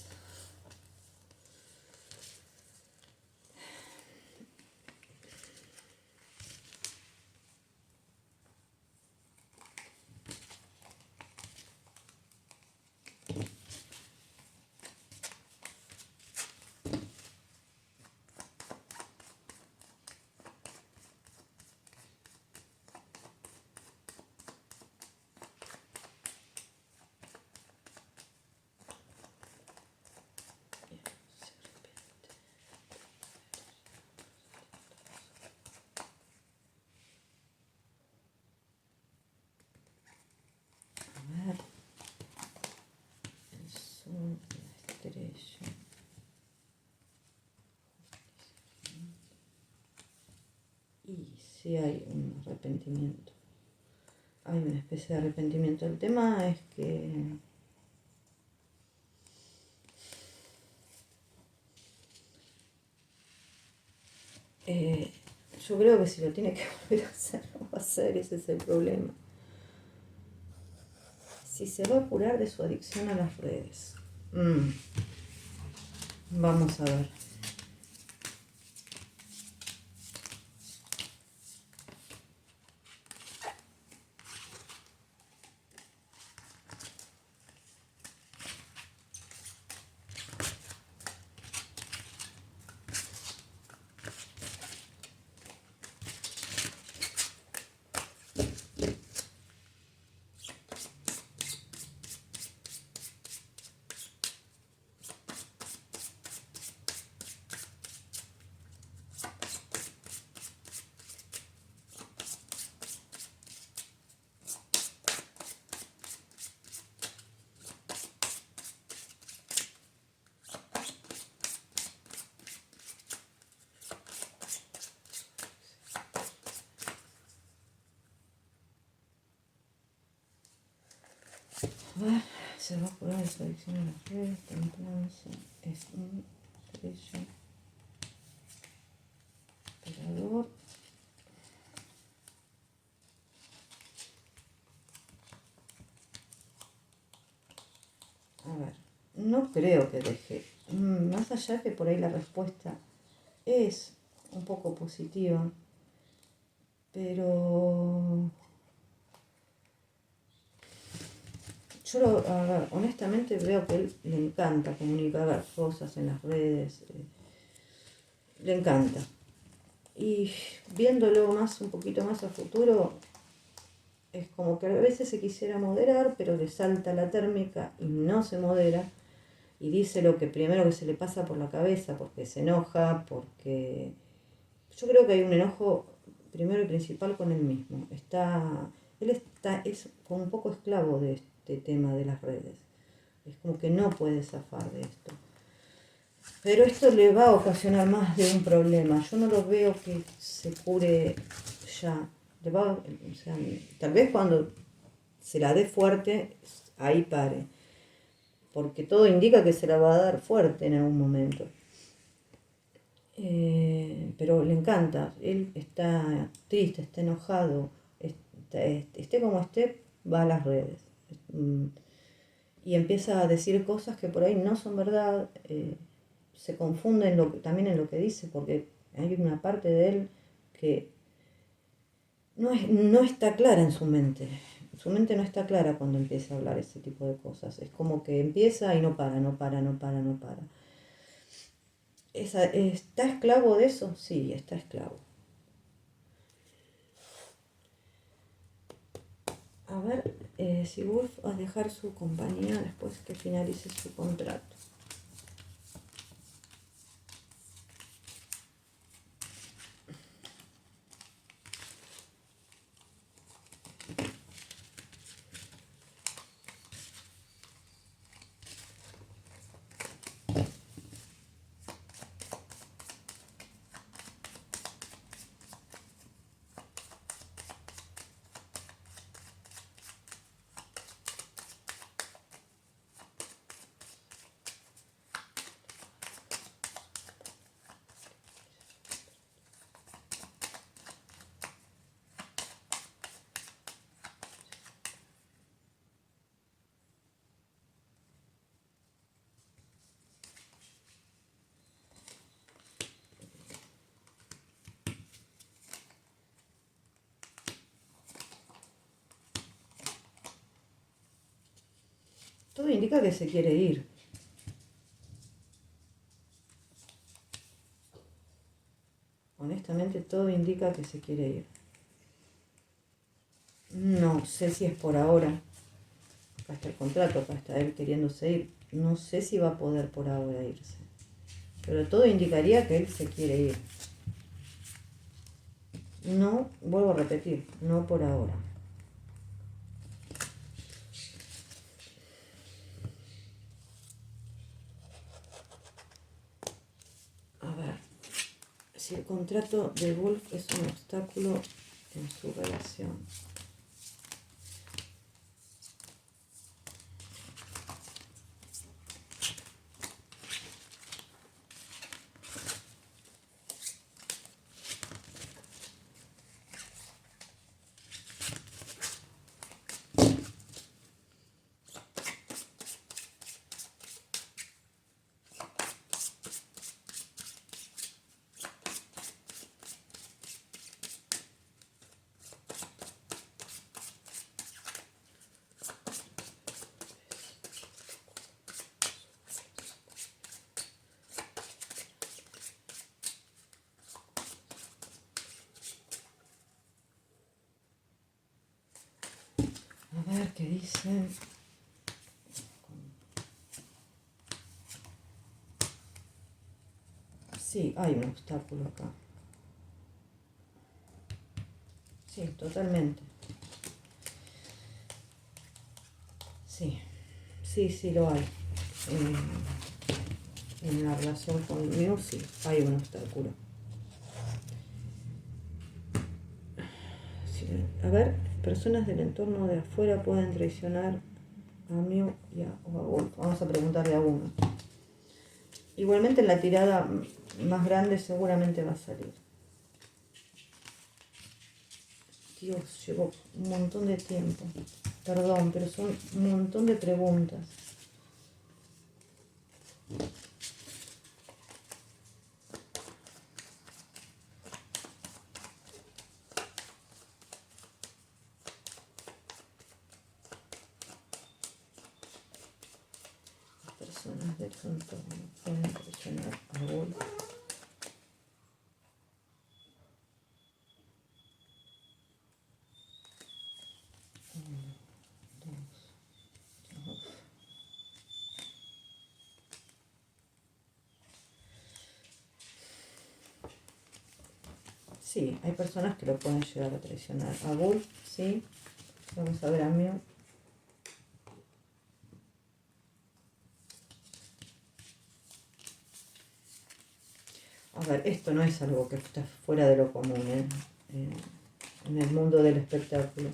S1: A ver, el sol, la estrella. Y sí hay un arrepentimiento. Hay una especie de arrepentimiento. El tema es que yo creo que si lo tiene que volver a hacer, lo va a hacer, ese es el problema. Si se va a curar de su adicción a las redes. Vamos a ver. A ver, se va a curar esa adicción a las redes, templanza, es un estrella, operador. A ver, no creo que deje, más allá que por ahí la respuesta es un poco positiva, pero yo a ver, honestamente veo que él le encanta comunicar cosas en las redes, le encanta. Y viéndolo más, un poquito más a futuro, es como que a veces se quisiera moderar, pero le salta la térmica y no se modera. Y dice lo que primero que se le pasa por la cabeza, porque se enoja, porque yo creo que hay un enojo primero y principal con él mismo. Es como un poco esclavo de este tema de las redes. Es como que no puede zafar de esto. Pero esto le va a ocasionar más de un problema. Yo no lo veo que se cure ya. O sea, tal vez cuando se la dé fuerte, ahí pare. Porque todo indica que se la va a dar fuerte en algún momento. Pero le encanta. Él está triste, está enojado, esté como esté, va a las redes. Y empieza a decir cosas que por ahí no son verdad. Se confunde también en lo que dice, porque hay una parte de él que no está clara en su mente. Su mente no está clara cuando empieza a hablar ese tipo de cosas. Es como que empieza y no para, no para, no para, no para. ¿Está esclavo de eso? Sí, está esclavo. A ver si Wolf va a dejar su compañía después que finalice su contrato. Todo indica que se quiere ir. Honestamente, todo indica que se quiere ir. No sé si es por ahora. Acá está el contrato, acá está él queriéndose ir. No sé si va a poder por ahora irse. Pero todo indicaría que él se quiere ir. No, vuelvo a repetir, no por ahora. A ver, si el contrato de Wolf es un obstáculo en su relación. A ver qué dice. Sí, hay un obstáculo acá. Sí, totalmente. Sí, sí lo hay. En la relación conmigo sí, hay un obstáculo. Sí, a ver, personas del entorno de afuera pueden traicionar a Miu y a Wolf. Vamos a preguntarle a uno. Igualmente la tirada más grande seguramente va a salir. Dios, llevo un montón de tiempo. Perdón, pero son un montón de preguntas. Las personas de su entorno pueden presionar a Wolf. Sí, hay personas que lo pueden llegar a traicionar. A Wolf, sí. Vamos a ver a Mew. A ver, esto no es algo que está fuera de lo común, en el mundo del espectáculo.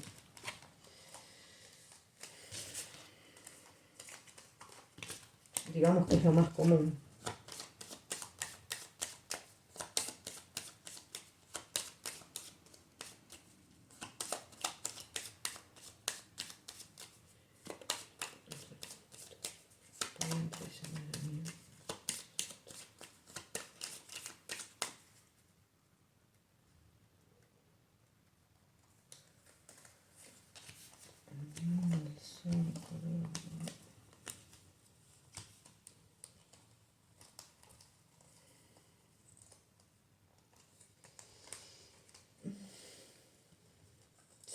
S1: Digamos que es lo más común.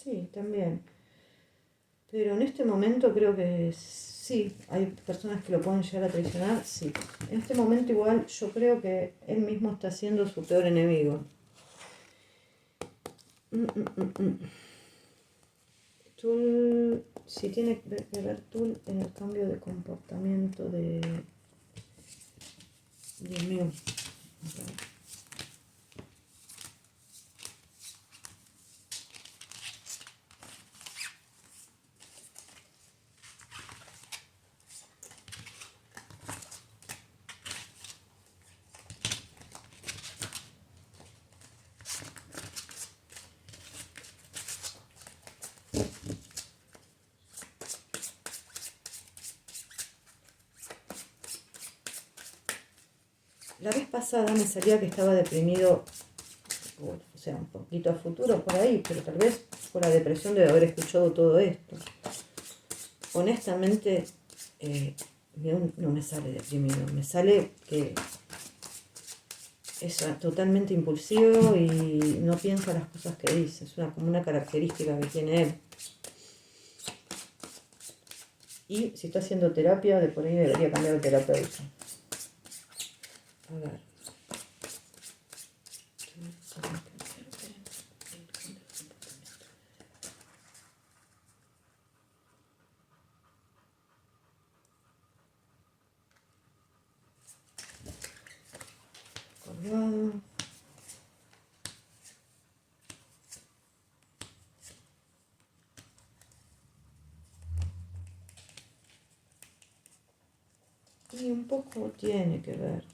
S1: Sí, también. Pero en este momento creo que sí, hay personas que lo pueden llegar a traicionar, sí. En este momento igual yo creo que él mismo está siendo su peor enemigo. Tul, si tiene que ver Tul en el cambio de comportamiento de Mew. La vez pasada me salía que estaba deprimido, o sea, un poquito a futuro por ahí, pero tal vez por la depresión de haber escuchado todo esto. Honestamente, no me sale deprimido, me sale que es totalmente impulsivo y no piensa las cosas que dice, es como una característica que tiene él. Y si está haciendo terapia, de por ahí debería cambiar de terapeuta. A ver. Colgado. Y un poco tiene que ver.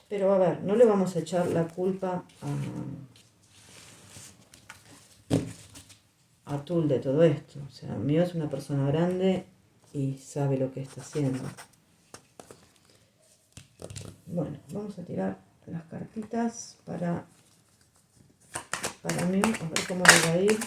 S1: Pero a ver, no le vamos a echar la culpa a Tul de todo esto. O sea, Mio es una persona grande y sabe lo que está haciendo. Bueno, vamos a tirar las cartitas para Mio, a ver cómo le va a ir.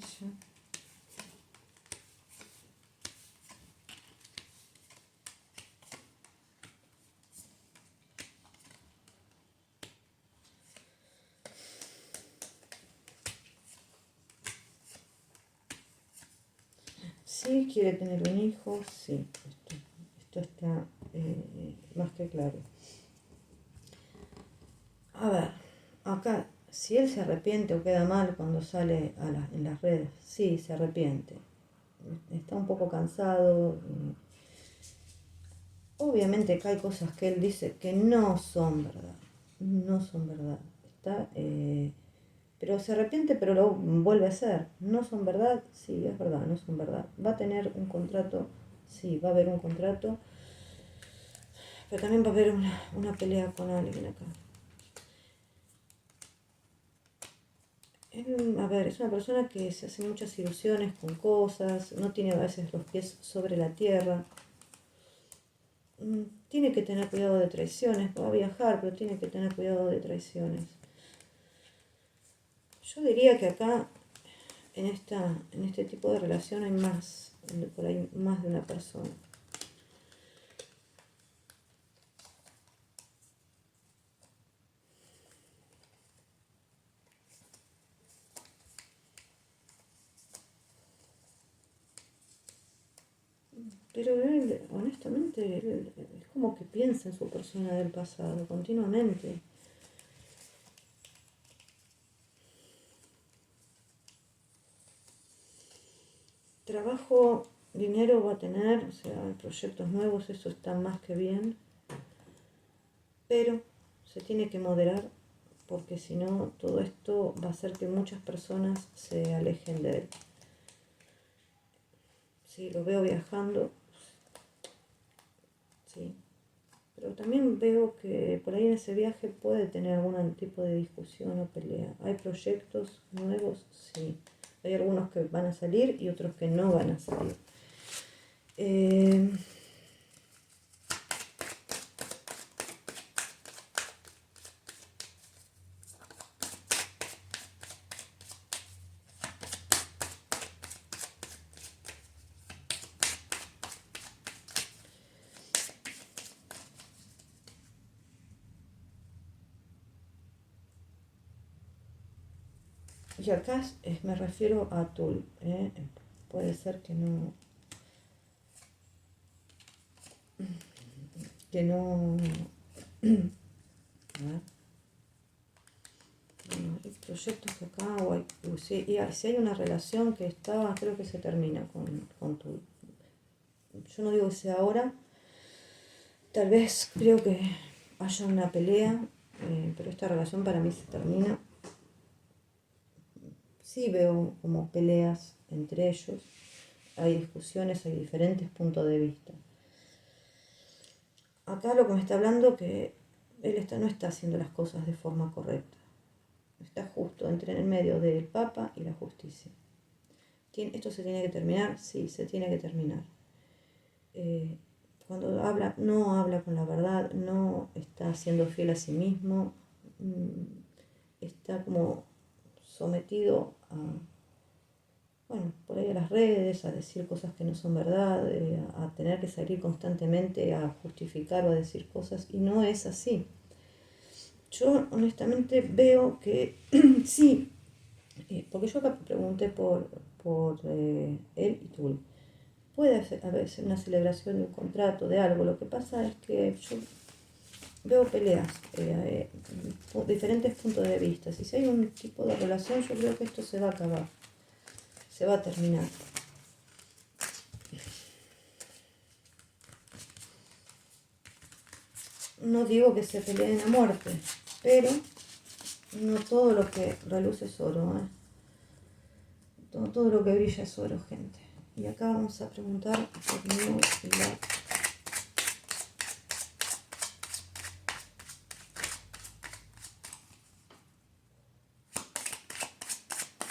S1: ella. Sí, quiere tener un hijo, sí, esto está más que claro. A ver, acá, si él se arrepiente o queda mal cuando sale en las redes, sí, se arrepiente. Está un poco cansado. Obviamente que hay cosas que él dice que no son verdad, no son verdad. Está, pero se arrepiente, pero lo vuelve a hacer. No son verdad, sí, es verdad, no son verdad. Va a tener un contrato, sí, va a haber un contrato, pero también va a haber una pelea con alguien acá. A ver, es una persona que se hace muchas ilusiones con cosas, no tiene a veces los pies sobre la tierra. Tiene que tener cuidado de traiciones, va a viajar, pero tiene que tener cuidado de traiciones. Yo diría que acá, en este tipo de relación hay más, por ahí más de una persona. Pero él, honestamente, él, es como que piensa en su persona del pasado continuamente. Trabajo, dinero va a tener, o sea, proyectos nuevos, eso está más que bien. Pero se tiene que moderar porque si no, todo esto va a hacer que muchas personas se alejen de él. Sí, lo veo viajando, sí. Pero también veo que por ahí en ese viaje puede tener algún tipo de discusión o pelea. ¿Hay proyectos nuevos? Sí. Hay algunos que van a salir y otros que no van a salir. Y acá me refiero a Tul. Puede ser que no... Que no... A ver. Hay proyectos que acá, o si hay una relación que está, creo que se termina con Tul. Yo no digo que sea ahora, tal vez creo que haya una pelea, pero esta relación para mí se termina. Sí veo como peleas entre ellos, hay discusiones, hay diferentes puntos de vista. Acá lo que me está hablando que él no está haciendo las cosas de forma correcta. Está justo entre en el medio del Papa y la justicia. ¿Esto se tiene que terminar? Sí, se tiene que terminar. Cuando habla, no habla con la verdad, no está siendo fiel a sí mismo, está como sometido a, bueno, por ahí a las redes, a decir cosas que no son verdad, a tener que salir constantemente a justificar o a decir cosas, y no es así. Yo honestamente veo que sí, porque yo acá pregunté por él y Tul. Puede haber una celebración de un contrato, de algo. Lo que pasa es que yo veo peleas, diferentes puntos de vista. Y si hay un tipo de relación, yo creo que esto se va a acabar, se va a terminar. No digo que se peleen a muerte, pero no todo lo que reluce es oro, ¿eh? Todo lo que brilla es oro, gente. Y acá vamos a preguntar por New Love.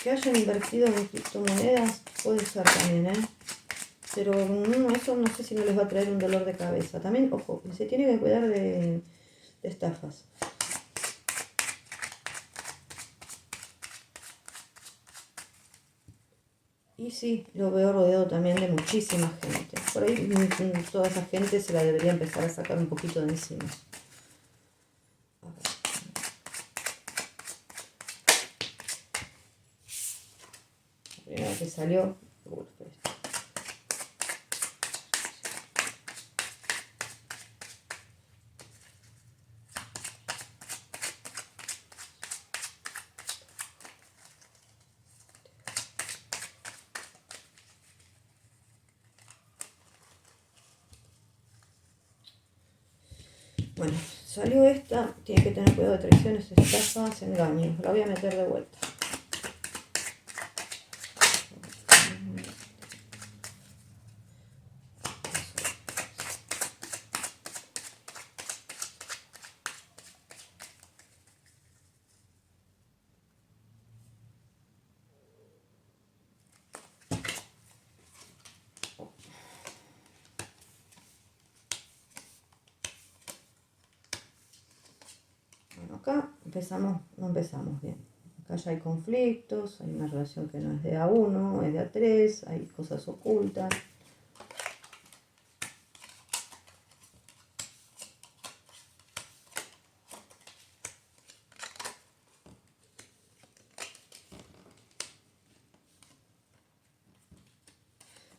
S1: Que hayan invertido en criptomonedas puede ser también, ¿eh? Pero eso no sé si no les va a traer un dolor de cabeza. También, ojo, se tiene que cuidar de estafas. Y sí, lo veo rodeado también de muchísima gente. Por ahí toda esa gente se la debería empezar a sacar un poquito de encima. A ver. La primera que salió, bueno, salió esta, tiene que tener cuidado de traiciones, estafas, engaños. La voy a meter de vuelta. Bueno, acá no empezamos bien. Acá ya hay conflictos, hay una relación que no es de A1, es de A3, hay cosas ocultas.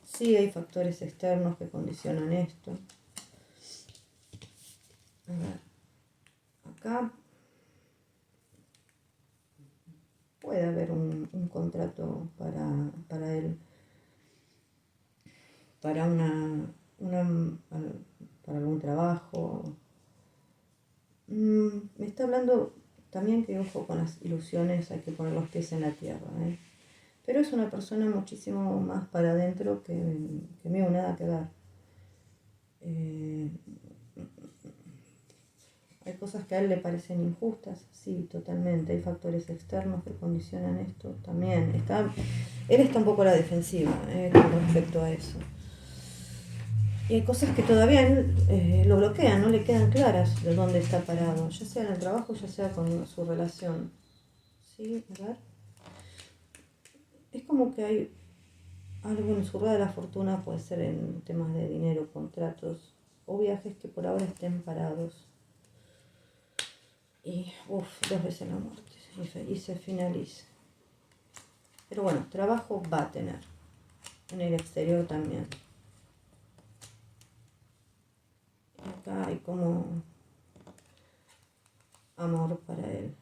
S1: Sí, hay factores externos que condicionan esto. A ver, acá puede haber un contrato para él, para para algún trabajo. Me está hablando también que ojo con las ilusiones, hay que poner los pies en la tierra, ¿eh? Pero es una persona muchísimo más para adentro que mío, nada que ver. Hay cosas que a él le parecen injustas, sí, totalmente. Hay factores externos que condicionan esto también. Él está un poco a la defensiva con respecto a eso. Y hay cosas que todavía lo bloquean, no le quedan claras de dónde está parado, ya sea en el trabajo, ya sea con su relación. ¿Sí? A ver. Es como que hay algo en su rueda de la fortuna, puede ser en temas de dinero, contratos o viajes que por ahora estén parados. Y, 2 veces la muerte. Y se finaliza. Pero bueno, trabajo va a tener. En el exterior también. Acá hay como amor para él.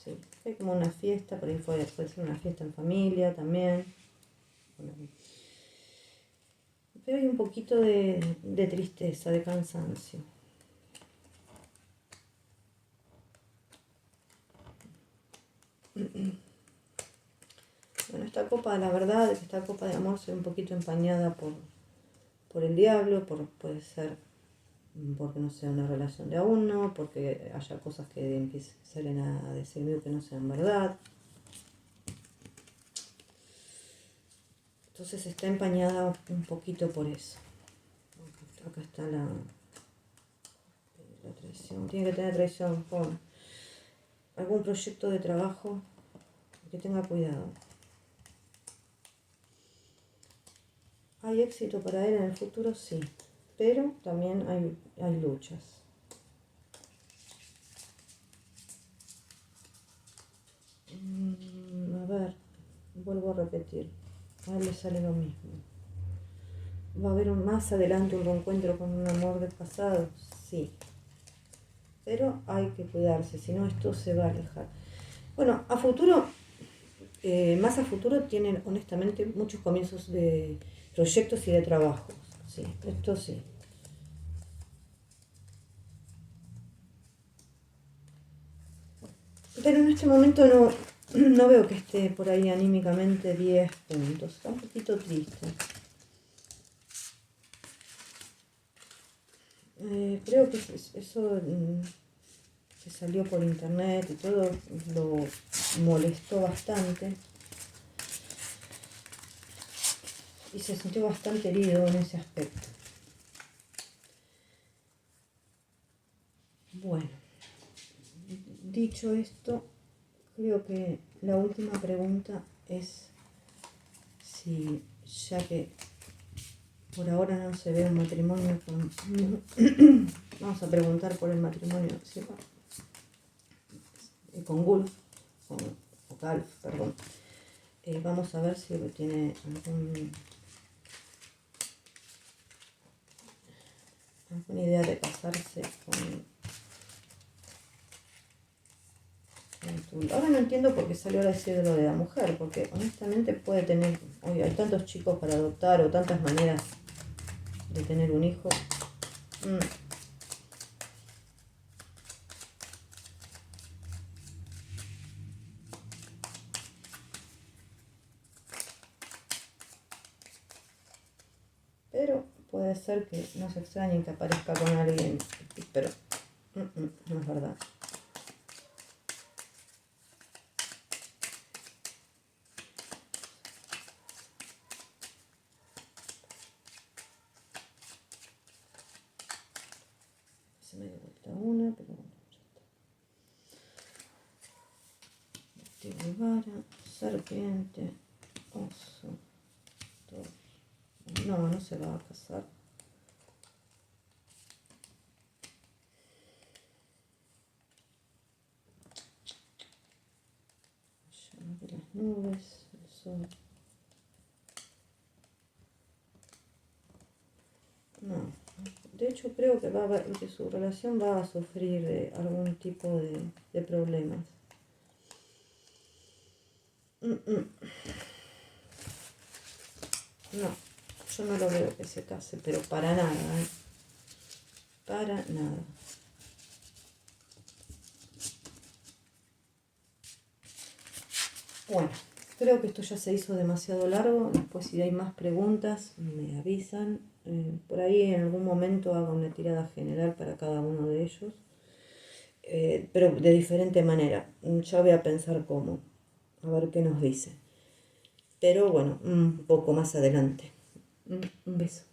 S1: Sí, hay como una fiesta, por ahí puede ser una fiesta en familia también. Pero hay un poquito de tristeza, de cansancio. Bueno, esta copa, la verdad, esta copa de amor se ve un poquito empañada por el diablo, puede ser porque no sea una relación de A1, porque haya cosas que salen a decir que no sean verdad. Entonces está empañada un poquito por eso. Acá está la traición. Tiene que tener traición con algún proyecto de trabajo, que tenga cuidado. ¿Hay éxito para él en el futuro? Sí, pero también hay luchas. A ver, vuelvo a repetir, a él le sale lo mismo. ¿Va a haber más adelante un reencuentro con un amor del pasado? Sí, pero hay que cuidarse, si no esto se va a alejar. Bueno, a futuro, más a futuro tienen honestamente muchos comienzos de proyectos y de trabajos. Sí, esto sí. Pero en este momento no veo que esté por ahí anímicamente 10 puntos. Está un poquito triste. Creo que eso que salió por internet y todo lo molestó bastante. Y se sintió bastante herido en ese aspecto. Bueno, dicho esto, creo que la última pregunta es si, ya que por ahora no se ve un matrimonio con... Vamos a preguntar por el matrimonio, ¿sí? Con Gulf, o Galf, perdón. Vamos a ver si tiene alguna idea de casarse con Tul. Ahora no entiendo por qué salió a decir de lo de la mujer, porque honestamente puede tener, hoy hay tantos chicos para adoptar o tantas maneras de tener un hijo. Pero puede ser que no se extrañen que aparezca con alguien, pero no es verdad. Se me dio vuelta una, pero bueno, ya está. Vara, serpiente, oso, todo. No, no se va a casar. Llama de las nubes, el sol. No, de hecho creo que su relación va a sufrir algún tipo de problemas. No, yo no lo veo que se case, pero para nada, ¿eh? Para nada. Bueno, creo que esto ya se hizo demasiado largo. Después, si hay más preguntas, me avisan. Por ahí en algún momento hago una tirada general para cada uno de ellos. Pero de diferente manera. Ya voy a pensar cómo. A ver qué nos dice. Pero bueno, un poco más adelante. Un beso.